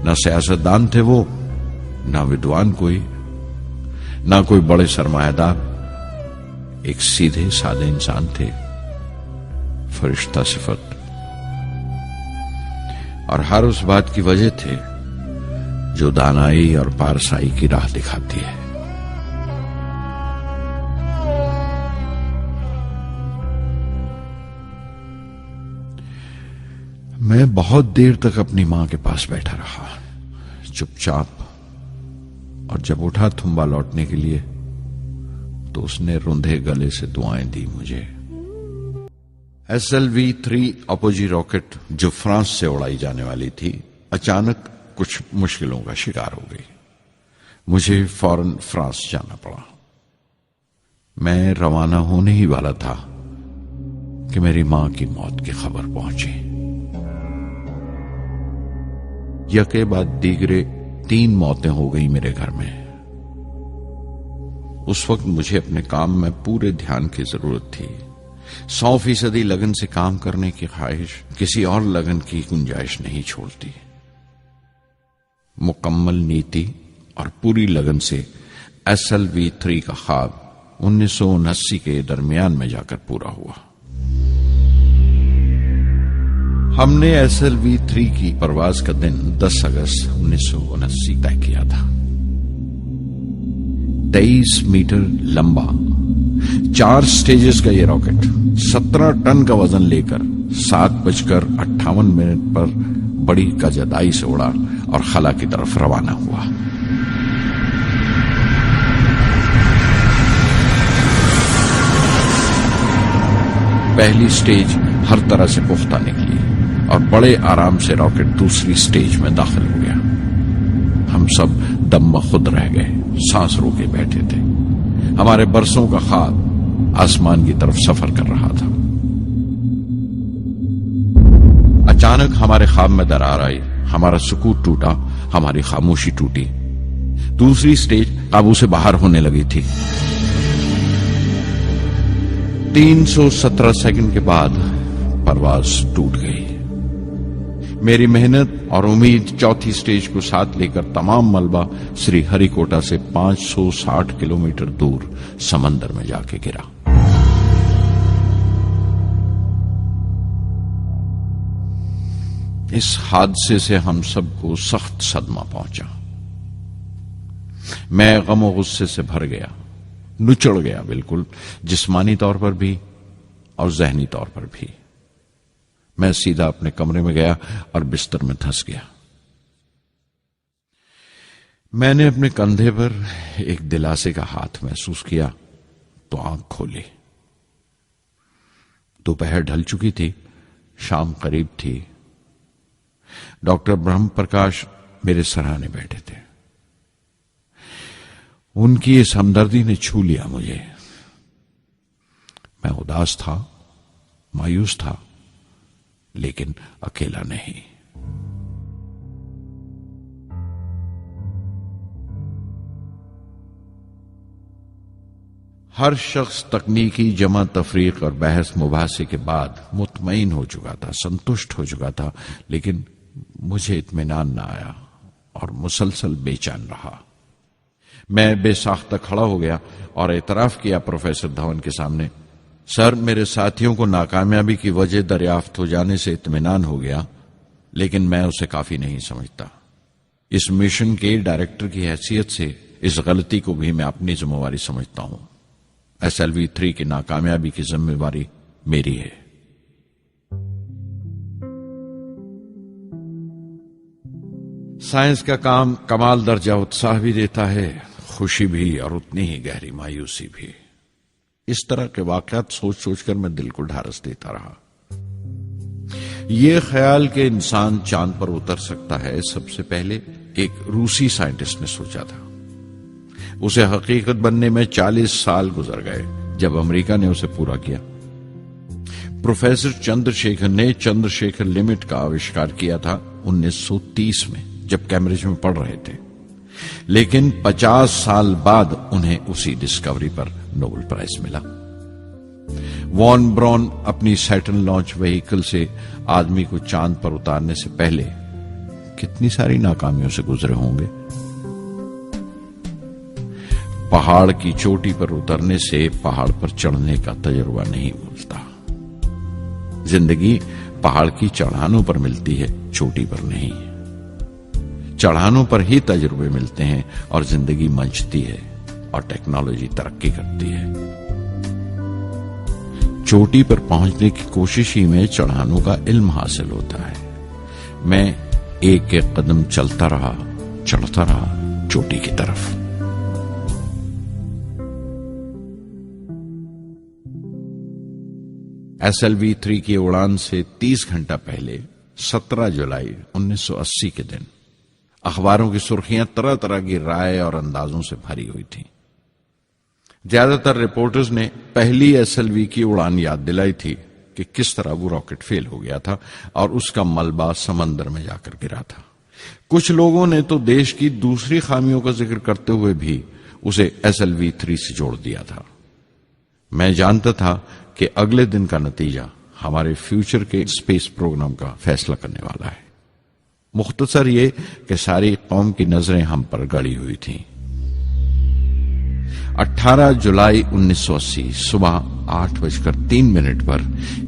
न सियासतदान थे वो, न विद्वान कोई, न कोई बड़े सरमायादार। एक सीधे सादे इंसान थे, फरिश्ता सिफत। और हर उस बात की वजह थे जो दानाई और पारसाई की राह दिखाती है। मैं बहुत देर तक अपनी मां के पास बैठा रहा, चुपचाप, और जब उठा थुम्बा लौटने के लिए तो उसने रुंधे गले से दुआएं दी मुझे। SLV3 अपोजी रॉकेट जो फ्रांस से उड़ाई जाने वाली थी, अचानक कुछ मुश्किलों का शिकार हो गई। मुझे फौरन फ्रांस जाना पड़ा। मैं रवाना होने ही वाला था कि मेरी मां की मौत की खबर पहुंची। यके बाद दीगरे 3 मौतें हो गई मेरे घर में। उस वक्त मुझे अपने काम में पूरे ध्यान की जरूरत थी। 100% लगन से काम करने की ख्वाहिश किसी और लगन की गुंजाइश नहीं छोड़ती। मुकम्मल नीति और पूरी लगन से SLV-3 का ख्वाब 1979 के दरमियान में जाकर पूरा हुआ। हमने SLV-3 की परवाज का दिन 10 अगस्त 1979 तय किया था। 23 मीटर लंबा 4 स्टेजेस का ये रॉकेट 17 टन का वजन लेकर 7:58 पर बड़ी कजदाई से उड़ा और खला की तरफ रवाना हुआ। पहली स्टेज हर तरह से पुख्ता निकली और बड़े आराम से रॉकेट दूसरी स्टेज में दाखिल हो गया। हम सब दम खुद रह गए, सांस रोके बैठे थे। हमारे बरसों का ख्वाब आसमान की तरफ सफर कर रहा था। अचानक हमारे ख्वाब में दरार आई, हमारा सुकून टूटा, हमारी खामोशी टूटी। दूसरी स्टेज काबू से बाहर होने लगी थी। 317 सेकंड के बाद परवाज टूट गई। मेरी मेहनत और उम्मीद चौथी स्टेज को साथ लेकर तमाम मलबा श्रीहरिकोटा से 560 किलोमीटर दूर समंदर में जाके गिरा। इस हादसे से हम सबको सख्त सदमा पहुंचा। मैं गम और गुस्से से भर गया, नुचड़ गया, बिल्कुल जिस्मानी तौर पर भी और जहनी तौर पर भी। मैं सीधा अपने कमरे में गया और बिस्तर में धंस गया। मैंने अपने कंधे पर एक दिलासे का हाथ महसूस किया तो आंख खोली। दोपहर ढल चुकी थी, शाम करीब थी। डॉक्टर ब्रह्म प्रकाश मेरे सराहने बैठे थे। उनकी इस हमदर्दी ने छू लिया मुझे। मैं उदास था, मायूस था, लेकिन अकेला नहीं। हर शख्स तकनीकी जमा तफरीक और बहस मुबासे के बाद मुतमईन हो चुका था, संतुष्ट हो चुका था, लेकिन मुझे इत्मीनान ना आया और मुसलसल बेचैन रहा। मैं बेसाख्ता खड़ा हो गया और एतराफ किया प्रोफेसर धवन के सामने, सर, मेरे साथियों को नाकामयाबी की वजह दरियाफ्त हो जाने से इत्मीनान हो गया, लेकिन मैं उसे काफी नहीं समझता। इस मिशन के डायरेक्टर की हैसियत से इस गलती को भी मैं अपनी जिम्मेवारी समझता हूं। SLV-3 की नाकामयाबी की जिम्मेवारी मेरी है। साइंस का काम कमाल दर्जा उत्साह भी देता है, खुशी भी और उतनी ही गहरी मायूसी भी। इस तरह के वाकयात सोच सोचकर मैं दिल को ढारस देता रहा। यह ख्याल कि इंसान चांद पर उतर सकता है, सबसे पहले एक रूसी साइंटिस्ट ने सोचा था। उसे हकीकत बनने में 40 साल गुजर गए जब अमेरिका ने उसे पूरा किया। प्रोफेसर चंद्रशेखर ने चंद्रशेखर लिमिट का आविष्कार किया था 1930 में, जब कैम्ब्रिज में पढ़ रहे थे, लेकिन 50 साल बाद उन्हें उसी डिस्कवरी पर नोबेल प्राइज मिला। वॉन ब्रॉन अपनी सैटर्न लॉन्च व्हीकल से आदमी को चांद पर उतारने से पहले कितनी सारी नाकामियों से गुजरे होंगे। पहाड़ की चोटी पर उतरने से पहाड़ पर चढ़ने का तजुर्बा नहीं मिलता। जिंदगी पहाड़ की चढ़ानों पर मिलती है, चोटी पर नहीं। चढ़ानों पर ही तजुर्बे मिलते हैं और जिंदगी मंचती है और टेक्नोलॉजी तरक्की करती है। चोटी पर पहुंचने की कोशिश ही में चढ़ानों का इल्म हासिल होता है। मैं एक एक कदम चलता रहा, चढ़ता रहा चोटी की तरफ। SLV-3 की उड़ान से 30 घंटा पहले 17 जुलाई 1980 के दिन अखबारों की सुर्खियां तरह तरह की राय और अंदाजों से भरी हुई थीं। ज्यादातर रिपोर्टर्स ने पहली SLV की उड़ान याद दिलाई थी कि किस तरह वो रॉकेट फेल हो गया था और उसका मलबा समंदर में जाकर गिरा था। कुछ लोगों ने तो देश की दूसरी खामियों का जिक्र करते हुए भी उसे SLV-3 से जोड़ दिया था। मैं जानता था कि अगले दिन का नतीजा हमारे फ्यूचर के स्पेस प्रोग्राम का फैसला करने वाला है। मुख्तसर ये कि सारी कौम की नजरें हम पर गड़ी हुई थीं। 18 जुलाई 1980 सुबह 8:03 पर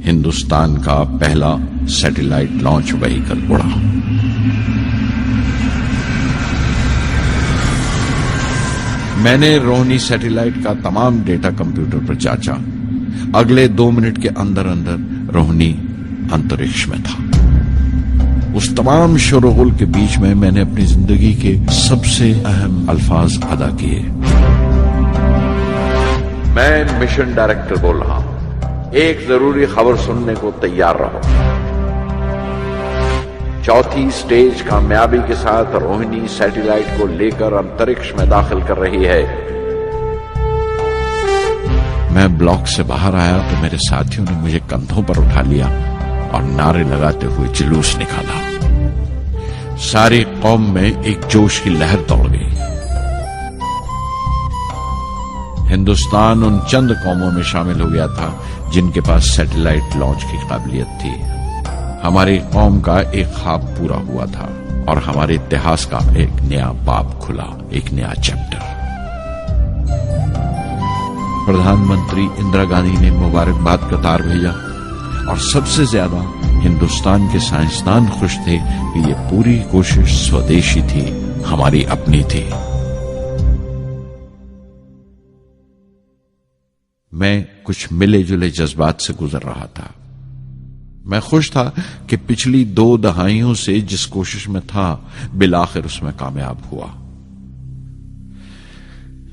हिंदुस्तान का पहला सैटेलाइट लॉन्च व्हीकल उड़ा। मैंने रोहिणी सैटेलाइट का तमाम डेटा कंप्यूटर पर जांचा। अगले 2 मिनट के अंदर अंदर रोहिणी अंतरिक्ष में था। उस तमाम शोरगुल के बीच में मैंने अपनी जिंदगी के सबसे अहम अल्फाज अदा किए। मैं मिशन डायरेक्टर बोल रहा हूं, एक जरूरी खबर सुनने को तैयार रहो। चौथी स्टेज कामयाबी के साथ रोहिणी सैटेलाइट को लेकर अंतरिक्ष में दाखिल कर रही है। मैं ब्लॉक से बाहर आया तो मेरे साथियों ने मुझे कंधों पर उठा लिया और नारे लगाते हुए जुलूस निकाला। सारी कौम में एक जोश की लहर दौड़ गई। हिंदुस्तान उन चंद कौमों में शामिल हो गया था जिनके पास सैटेलाइट लॉन्च की काबिलियत थी। हमारी कौम का एक ख्वाब पूरा हुआ था और हमारे इतिहास का एक नया बाब खुला, एक नया चैप्टर। प्रधानमंत्री इंदिरा गांधी ने मुबारकबाद का तार भेजा और सबसे ज्यादा हिंदुस्तान के साइंसदान खुश थे कि ये पूरी कोशिश स्वदेशी थी, हमारी अपनी थी। मैं कुछ मिले जुले जज्बात से गुजर रहा था। मैं खुश था कि पिछली 2 दहाइयों से जिस कोशिश में था बिलाखिर उसमें कामयाब हुआ,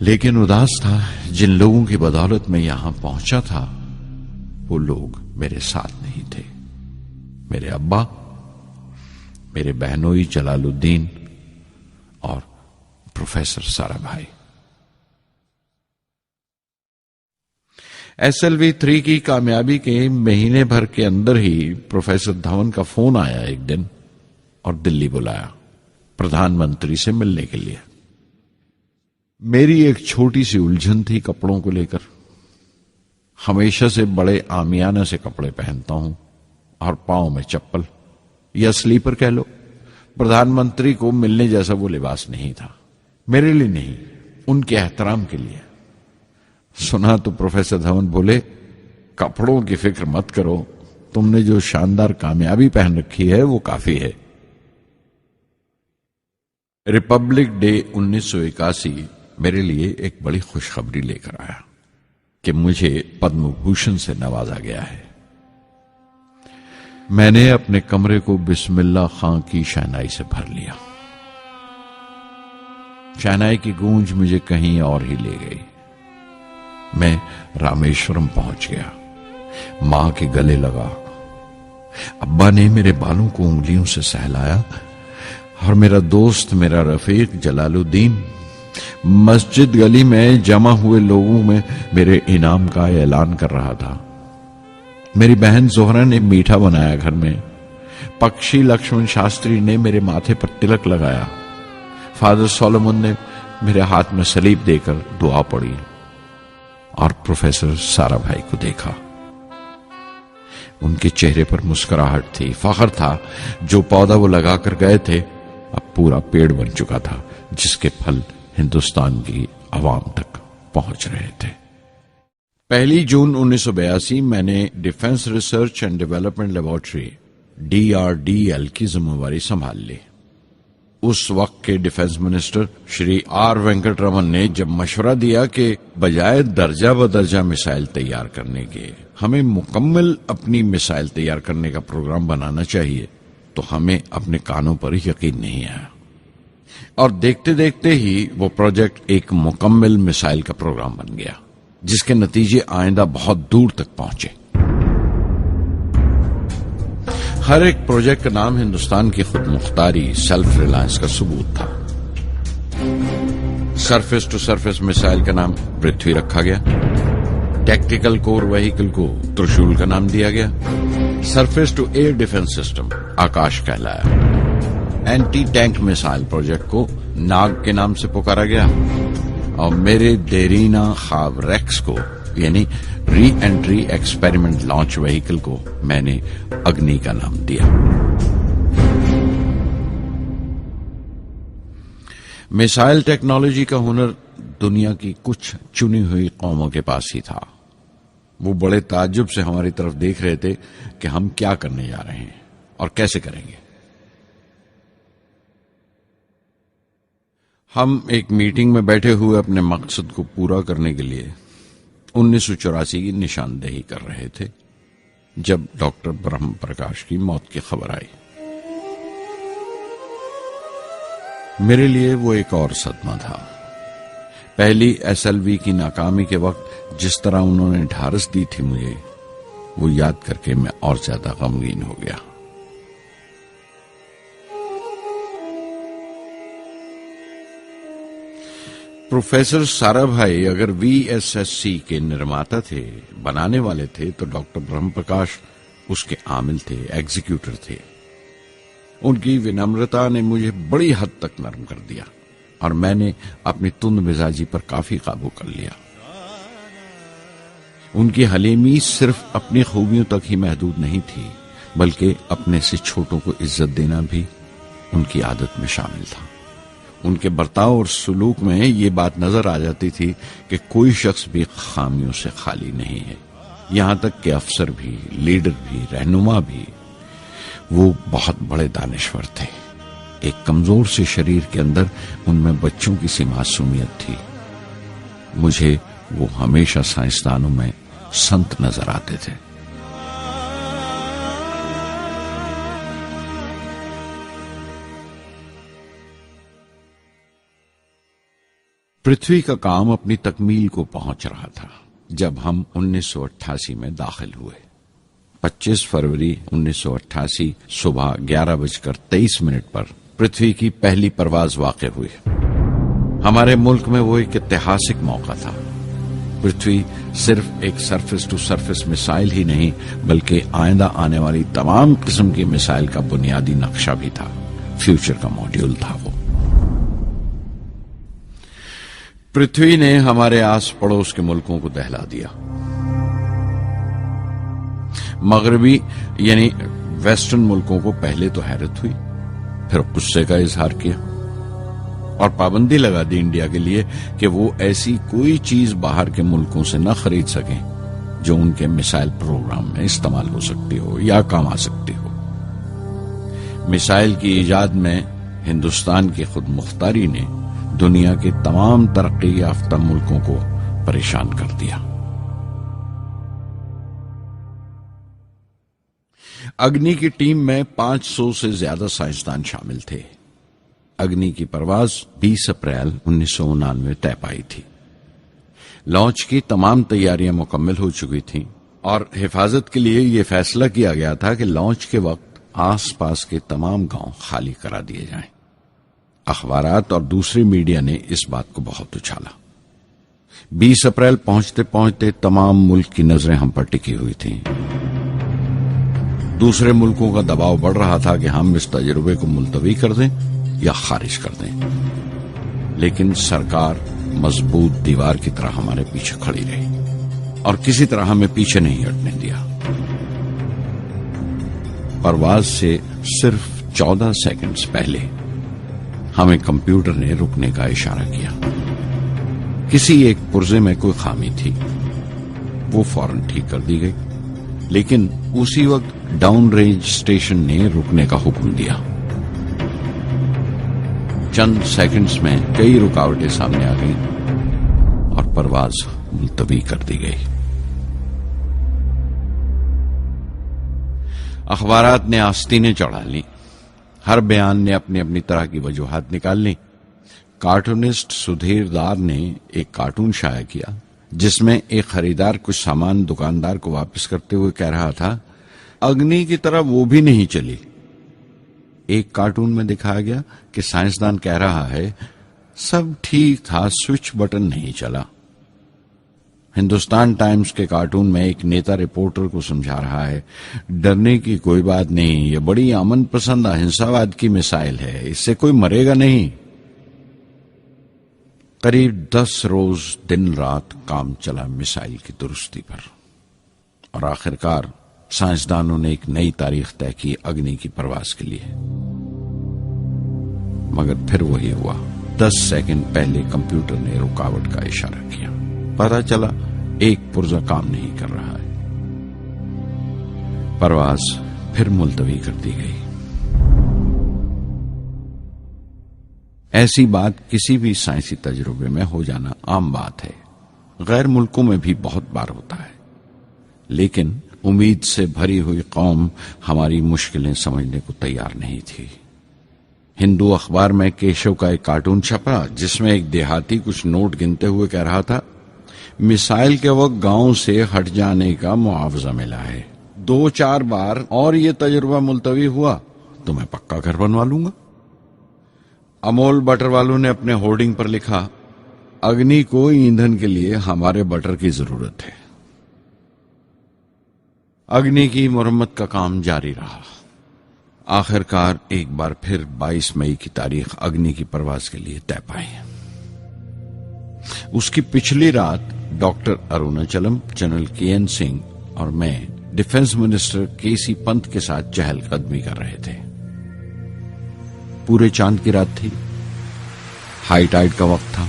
लेकिन उदास था जिन लोगों की बदौलत में यहां पहुंचा था वो लोग मेरे साथ नहीं थे। मेरे अब्बा, मेरे बहनोई जलालुद्दीन और प्रोफेसर साराभाई। SLV-3 की कामयाबी के महीने भर के अंदर ही प्रोफेसर धवन का फोन आया एक दिन और दिल्ली बुलाया प्रधानमंत्री से मिलने के लिए। मेरी एक छोटी सी उलझन थी कपड़ों को लेकर। हमेशा से बड़े आमियाना से कपड़े पहनता हूं और पांव में चप्पल या स्लीपर कह लो। प्रधानमंत्री को मिलने जैसा वो लिबास नहीं था, मेरे लिए नहीं, उनके एहतराम के लिए। सुना तो प्रोफेसर धवन बोले, कपड़ों की फिक्र मत करो, तुमने जो शानदार कामयाबी पहन रखी है वो काफी है। रिपब्लिक डे 1981 मेरे लिए एक बड़ी खुशखबरी लेकर आया कि मुझे पद्म भूषण से नवाजा गया है। मैंने अपने कमरे को बिस्मिल्लाह खां की शहनाई से भर लिया। शहनाई की गूंज मुझे कहीं और ही ले गई। मैं रामेश्वरम पहुंच गया, मां के गले लगा। अब्बा ने मेरे बालों को उंगलियों से सहलाया और मेरा दोस्त, मेरा रफीक जलालुद्दीन मस्जिद गली में जमा हुए लोगों में मेरे इनाम का ऐलान कर रहा था। मेरी बहन जोहरा ने मीठा बनाया घर में। पक्षी लक्ष्मण शास्त्री ने मेरे माथे पर तिलक लगाया। फादर सोलोमन ने मेरे हाथ में सलीब देकर दुआ पढ़ी और प्रोफेसर साराभाई को देखा। उनके चेहरे पर मुस्कुराहट थी, फख्र था। जो पौधा वो लगाकर गए थे अब पूरा पेड़ बन चुका था, जिसके फल हिंदुस्तान की आवाम तक पहुंच रहे थे। 1 जून 1982 मैंने defence research and development laboratory DRDL की जिम्मेवारी संभाल ली। उस वक्त के defence minister Shri R Venkataraman ने जब मशवरा दिया कि बजाय दर्जा बदर्जा मिसाइल तैयार करने के हमें मुकम्मल अपनी मिसाइल तैयार करने का प्रोग्राम बनाना चाहिए, तो हमें अपने कानों पर यकीन नहीं आया और देखते देखते ही वो प्रोजेक्ट एक मुकम्मल मिसाइल का प्रोग्राम बन गया, जिसके नतीजे आइंदा बहुत दूर तक पहुंचे। हर एक प्रोजेक्ट का नाम हिंदुस्तान की खुद मुख्तारी, सेल्फ रिलायंस का सबूत था। सरफेस टू सरफेस मिसाइल का नाम पृथ्वी रखा गया। टैक्टिकल कोर व्हीकल को त्रिशूल का नाम दिया गया। Surface to air defence system Akash कहलाया। एंटी टैंक मिसाइल प्रोजेक्ट को नाग के नाम से पुकारा गया और मेरे देरीना ख्वाब रेक्स को यानी re entry experiment launch vehicle को मैंने अग्नि का नाम दिया। मिसाइल टेक्नोलॉजी का हुनर दुनिया की कुछ चुनी हुई कौमों के पास ही था। वो बड़े ताज्जुब से हमारी तरफ देख रहे थे कि हम क्या करने जा रहे हैं और कैसे करेंगे। हम एक मीटिंग में बैठे हुए अपने मकसद को पूरा करने के लिए 1984 की निशानदेही कर रहे थे जब डॉक्टर ब्रह्म प्रकाश की मौत की खबर आई। मेरे लिए वो एक और सदमा था। पहली SLV की नाकामी के वक्त जिस तरह उन्होंने ढारस दी थी मुझे, वो याद करके मैं और ज्यादा गमगीन हो गया। प्रोफेसर साराभाई अगर VSSC के निर्माता थे, बनाने वाले थे, तो डॉक्टर ब्रह्म प्रकाश उसके आमिल थे, एग्जीक्यूटर थे। उनकी विनम्रता ने मुझे बड़ी हद तक नरम कर दिया और मैंने अपनी तुंद मिजाजी पर काफी काबू कर लिया। उनकी हलीमी सिर्फ अपनी खूबियों तक ही महदूद नहीं थी, बल्कि अपने से छोटों को इज्जत देना भी उनकी आदत में शामिल था। उनके बर्ताव और सुलूक में ये बात नजर आ जाती थी कि कोई शख्स भी खामियों से खाली नहीं है, यहां तक कि अफसर भी, लीडर भी, रहनुमा भी। वो बहुत बड़े दानिश्वर थे। एक कमजोर से शरीर के अंदर उनमें बच्चों की सी मासूमियत थी। मुझे वो हमेशा साइंसदानों में संत नजर आते थे। पृथ्वी का काम अपनी तकमील को पहुंच रहा था जब हम 1988 में दाखिल हुए। 25 फरवरी 1988 सुबह 11:23 पर पृथ्वी की पहली परवाज वाक़ हुई। हमारे मुल्क में वो एक ऐतिहासिक मौका था। पृथ्वी सिर्फ एक सरफेस टू सरफेस मिसाइल ही नहीं, बल्कि आइंदा आने वाली तमाम किस्म की मिसाइल का बुनियादी नक्शा भी था, फ्यूचर का मॉड्यूल था वो। पृथ्वी ने हमारे आस पड़ोस के मुल्कों को दहला दिया। मगरबी यानी वेस्टर्न मुल्कों को पहले तो हैरत हुई, फिर गुस्से का इजहार किया और पाबंदी लगा दी इंडिया के लिए कि वो ऐसी कोई चीज बाहर के मुल्कों से न खरीद सकें जो उनके मिसाइल प्रोग्राम में इस्तेमाल हो सकती हो या काम आ सकती हो। मिसाइल की इजाद में हिंदुस्तान की खुद मुख्तारी ने दुनिया के तमाम तरक्की याफ्ता मुल्कों को परेशान कर दिया। अग्नि की टीम में 500 से ज्यादा साइंसदान शामिल थे। अग्नि की परवाज 20 अप्रैल 1999 तय पाई थी। लॉन्च की तमाम तैयारियां मुकम्मल हो चुकी थीं और हिफाजत के लिए यह फैसला किया गया था कि लॉन्च के वक्त आसपास के तमाम गांव खाली करा दिए जाएं। अखबारात और दूसरी मीडिया ने इस बात को बहुत उछाला। 20 अप्रैल पहुंचते पहुंचते तमाम मुल्क की नजरें हम पर टिकी हुई थीं। दूसरे मुल्कों का दबाव बढ़ रहा था कि हम इस तजुर्बे को मुलतवी कर दें या खारिज कर दें, लेकिन सरकार मजबूत दीवार की तरह हमारे पीछे खड़ी रही और किसी तरह हमें पीछे नहीं हटने दिया। परवाज से सिर्फ 14 सेकंड्स पहले हमें कंप्यूटर ने रुकने का इशारा किया। किसी एक पुर्जे में कोई खामी थी, वो फौरन ठीक कर दी गई, लेकिन उसी वक्त डाउन रेंज स्टेशन ने रुकने का हुक्म दिया। चंद सेकंड्स में कई रुकावटें सामने आ गईं और परवाज मुलतवी कर दी गई। अखबारात ने आस्तीनें चढ़ा ली, हर बयान ने अपनी अपनी तरह की वजूहात निकाल ली। कार्टूनिस्ट सुधीर दार ने एक कार्टून शाया किया जिसमें एक खरीदार कुछ सामान दुकानदार को वापस करते हुए कह रहा था, अग्नि की तरह वो भी नहीं चली। एक कार्टून में दिखाया गया कि साइंसदान कह रहा है, सब ठीक था, स्विच बटन नहीं चला। हिंदुस्तान टाइम्स के कार्टून में एक नेता रिपोर्टर को समझा रहा है, डरने की कोई बात नहीं, ये बड़ी अमन पसंद अहिंसावाद की मिसाइल है, इससे कोई मरेगा नहीं। करीब 10 रोज दिन रात काम चला मिसाइल की दुरुस्ती पर और आखिरकार साइंसदानों ने एक नई तारीख तय की अग्नि की परवाज के लिए। मगर फिर वही हुआ। 10 सेकंड पहले कंप्यूटर ने रुकावट का इशारा किया। पता चला एक पुर्जा काम नहीं कर रहा है। परवाज फिर मुलतवी कर दी गई। ऐसी बात किसी भी साइंसी तजुर्बे में हो जाना आम बात है। गैर मुल्कों में भी बहुत बार होता है, लेकिन उम्मीद से भरी हुई कौम हमारी मुश्किलें समझने को तैयार नहीं थी। हिंदू अखबार में केशव का एक कार्टून छपा जिसमें एक देहाती कुछ नोट गिनते हुए कह रहा था, मिसाइल के वक्त गांव से हट जाने का मुआवजा मिला है। 2-4 बार और ये तजुर्बा मुलतवी हुआ तो मैं पक्का घर बनवा लूंगा। अमोल बटर वालों ने अपने होर्डिंग पर लिखा, अग्नि को ईंधन के लिए हमारे बटर की जरूरत है। अग्नि की मुरम्मत का काम जारी रहा। आखिरकार एक बार फिर 22 मई की तारीख अग्नि की परवाज के लिए तय पाई। उसकी पिछली रात doctor Arunachalam, general KN Singh और मैं डिफेंस मिनिस्टर KC पंत के साथ चहलकदमी कर रहे थे। पूरे चांद की रात थी, हाई टाइड का वक्त था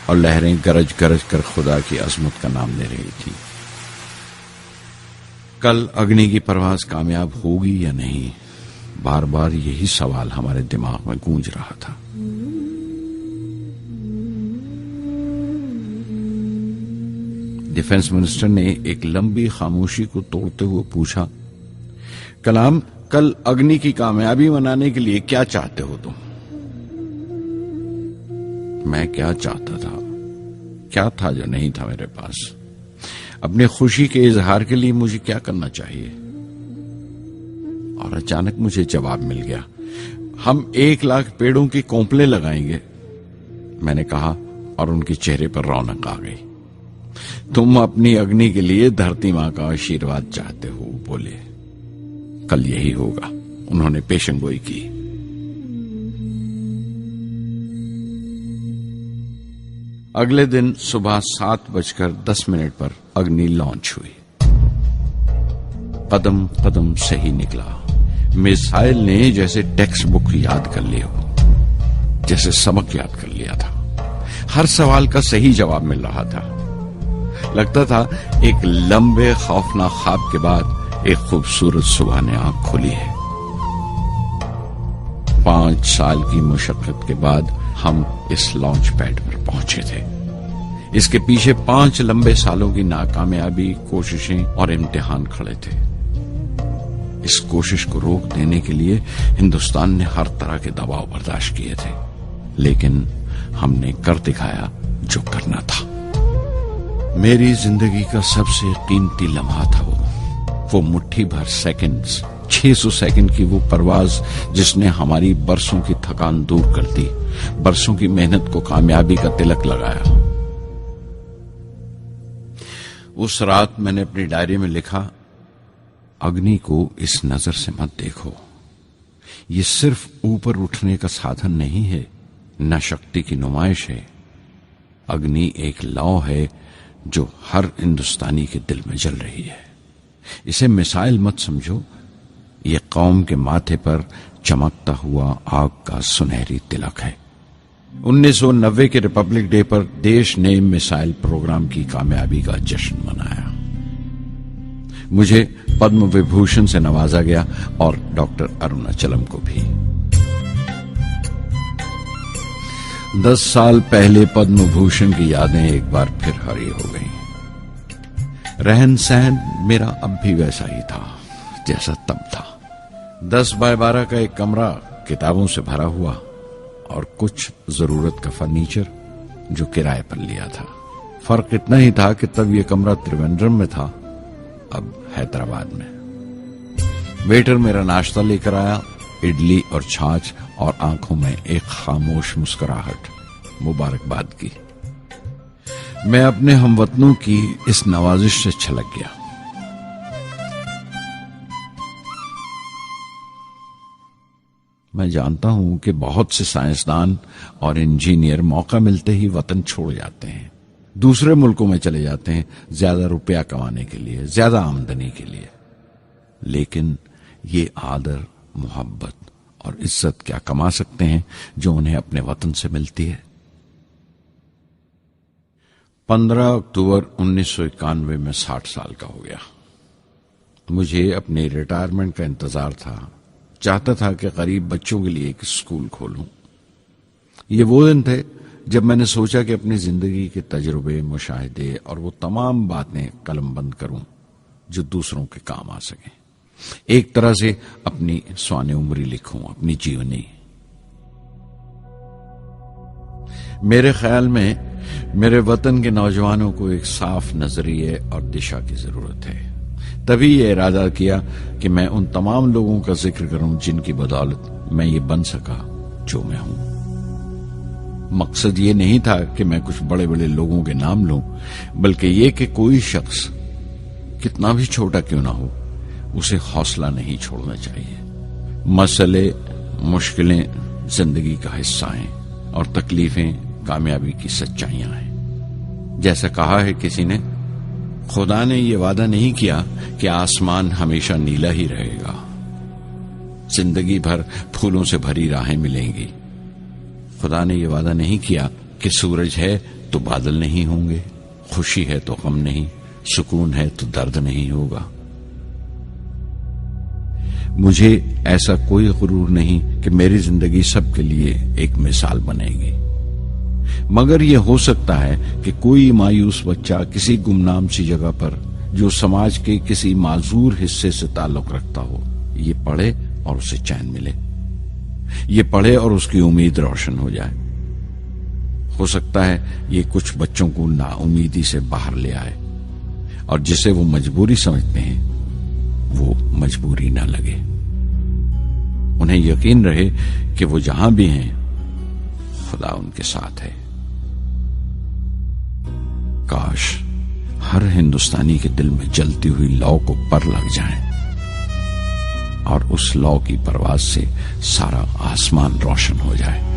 और लहरें गरज गरज कर खुदा की अजमत का नाम ले रही थी। कल अग्नि की परवाज कामयाब होगी या नहीं, बार बार यही सवाल हमारे दिमाग में गूंज रहा था। डिफेंस मिनिस्टर ने एक लंबी खामोशी को तोड़ते हुए पूछा, कलाम, कल अग्नि की कामयाबी मनाने के लिए क्या चाहते हो तुम? मैं क्या चाहता था? क्या था जो नहीं था मेरे पास? अपनी खुशी के इजहार के लिए मुझे क्या करना चाहिए? और अचानक मुझे जवाब मिल गया, हम 1 लाख पेड़ों की कोंपले लगाएंगे। मैंने कहा और उनके चेहरे पर रौनक आ गई। तुम अपनी अग्नि के लिए धरती मां का आशीर्वाद चाहते हो, बोले। कल यही होगा, उन्होंने पेशंगोई की। अगले दिन सुबह 7:10 पर अग्नि लॉन्च हुई। कदम कदम सही निकला। मिसाइल ने जैसे टेक्स्ट बुक याद कर लिया हो, जैसे सबक याद कर लिया था। हर सवाल का सही जवाब मिल रहा था। लगता था एक लंबे खौफनाक ख्वाब के बाद एक खूबसूरत सुबह ने आंख खोली है। 5 साल की मुशक्कत के बाद हम इस लॉन्च पैड पर पहुंचे थे। इसके पीछे 5 लंबे सालों की नाकामयाबी, कोशिशें और इम्तिहान खड़े थे। इस कोशिश को रोक देने के लिए हिंदुस्तान ने हर तरह के दबाव बर्दाश्त किए थे, लेकिन हमने कर दिखाया जो करना था। मेरी जिंदगी का सबसे कीमती लम्हा था वो मुट्ठी भर सेकंड्स, 600 सेकंड की वो परवाज जिसने हमारी बरसों की थकान दूर कर दी, बरसों की मेहनत को कामयाबी का तिलक लगाया। उस रात मैंने अपनी डायरी में लिखा, अग्नि को इस नजर से मत देखो। ये सिर्फ ऊपर उठने का साधन नहीं है, न शक्ति की नुमाइश है। अग्नि एक लौ है जो हर हिंदुस्तानी के दिल में जल रही है। इसे मिसाइल मत समझो, ये कौम के माथे पर चमकता हुआ आग का सुनहरी तिलक है। 1990 के रिपब्लिक डे पर देश ने मिसाइल प्रोग्राम की कामयाबी का जश्न मनाया। मुझे पद्म विभूषण से नवाजा गया और डॉक्टर अरुणाचलम को भी। 10 साल पहले पद्म भूषण की यादें एक बार फिर हरी हो गईं। रहन सहन मेरा अब भी वैसा ही था जैसा तब था। 10 बाय 12 का एक कमरा किताबों से भरा हुआ और कुछ जरूरत का फर्नीचर जो किराए पर लिया था। फर्क इतना ही था कि तब यह कमरा त्रिवेंद्रम में था, अब हैदराबाद में। वेटर मेरा नाश्ता लेकर आया, इडली और छाछ, और आंखों में एक खामोश मुस्कुराहट मुबारकबाद की। मैं अपने हमवतनों की इस नवाजिश से छलक गया। मैं जानता हूं कि बहुत से साइंसदान और इंजीनियर मौका मिलते ही वतन छोड़ जाते हैं, दूसरे मुल्कों में चले जाते हैं ज्यादा रुपया कमाने के लिए, ज्यादा आमदनी के लिए। लेकिन ये आदर, मोहब्बत और इज्जत क्या कमा सकते हैं जो उन्हें अपने वतन से मिलती है। 15 अक्टूबर 1991 में 60 साल का हो गया। मुझे अपने रिटायरमेंट का इंतजार था। चाहता था कि गरीब बच्चों के लिए एक स्कूल खोलूं। ये वो दिन थे जब मैंने सोचा कि अपनी जिंदगी के तजुर्बे, मुशाहिदे और वो तमाम बातें कलमबंद करूं जो दूसरों के काम आ सके। एक तरह से अपनी स्वाने उम्री लिखूं, अपनी जीवनी। मेरे ख्याल में मेरे वतन के नौजवानों को एक साफ नजरिए और दिशा की जरूरत है। तभी यह इरादा किया कि मैं उन तमाम लोगों का जिक्र करूं जिनकी बदौलत मैं ये बन सका जो मैं हूं। मकसद ये नहीं था कि मैं कुछ बड़े बड़े लोगों के नाम लूं, बल्कि ये कि कोई शख्स कितना भी छोटा क्यों ना हो, उसे हौसला नहीं छोड़ना चाहिए। मसले, मुश्किलें जिंदगी का हिस्सा हैं और तकलीफें कामयाबी की सच्चाइयां हैं। जैसा कहा है किसी ने, खुदा ने यह वादा नहीं किया कि आसमान हमेशा नीला ही रहेगा, जिंदगी भर फूलों से भरी राहें मिलेंगी। खुदा ने यह वादा नहीं किया कि सूरज है तो बादल नहीं होंगे, खुशी है तो गम नहीं, सुकून है तो दर्द नहीं होगा। मुझे ऐसा कोई गुरूर नहीं कि मेरी जिंदगी सबके लिए एक मिसाल बनेगी, मगर यह हो सकता है कि कोई मायूस बच्चा किसी गुमनाम सी जगह पर जो समाज के किसी माजूर हिस्से से ताल्लुक रखता हो, ये पढ़े और उसे चैन मिले, ये पढ़े और उसकी उम्मीद रोशन हो जाए। हो सकता है ये कुछ बच्चों को नाउमीदी से बाहर ले आए और जिसे वो मजबूरी समझते हैं वो मजबूरी ना लगे। उन्हें यकीन रहे कि वो जहां भी हैं खुदा उनके साथ है। काश हर हिंदुस्तानी के दिल में जलती हुई लौ को पर लग जाए और उस लौ की परवाज से सारा आसमान रोशन हो जाए।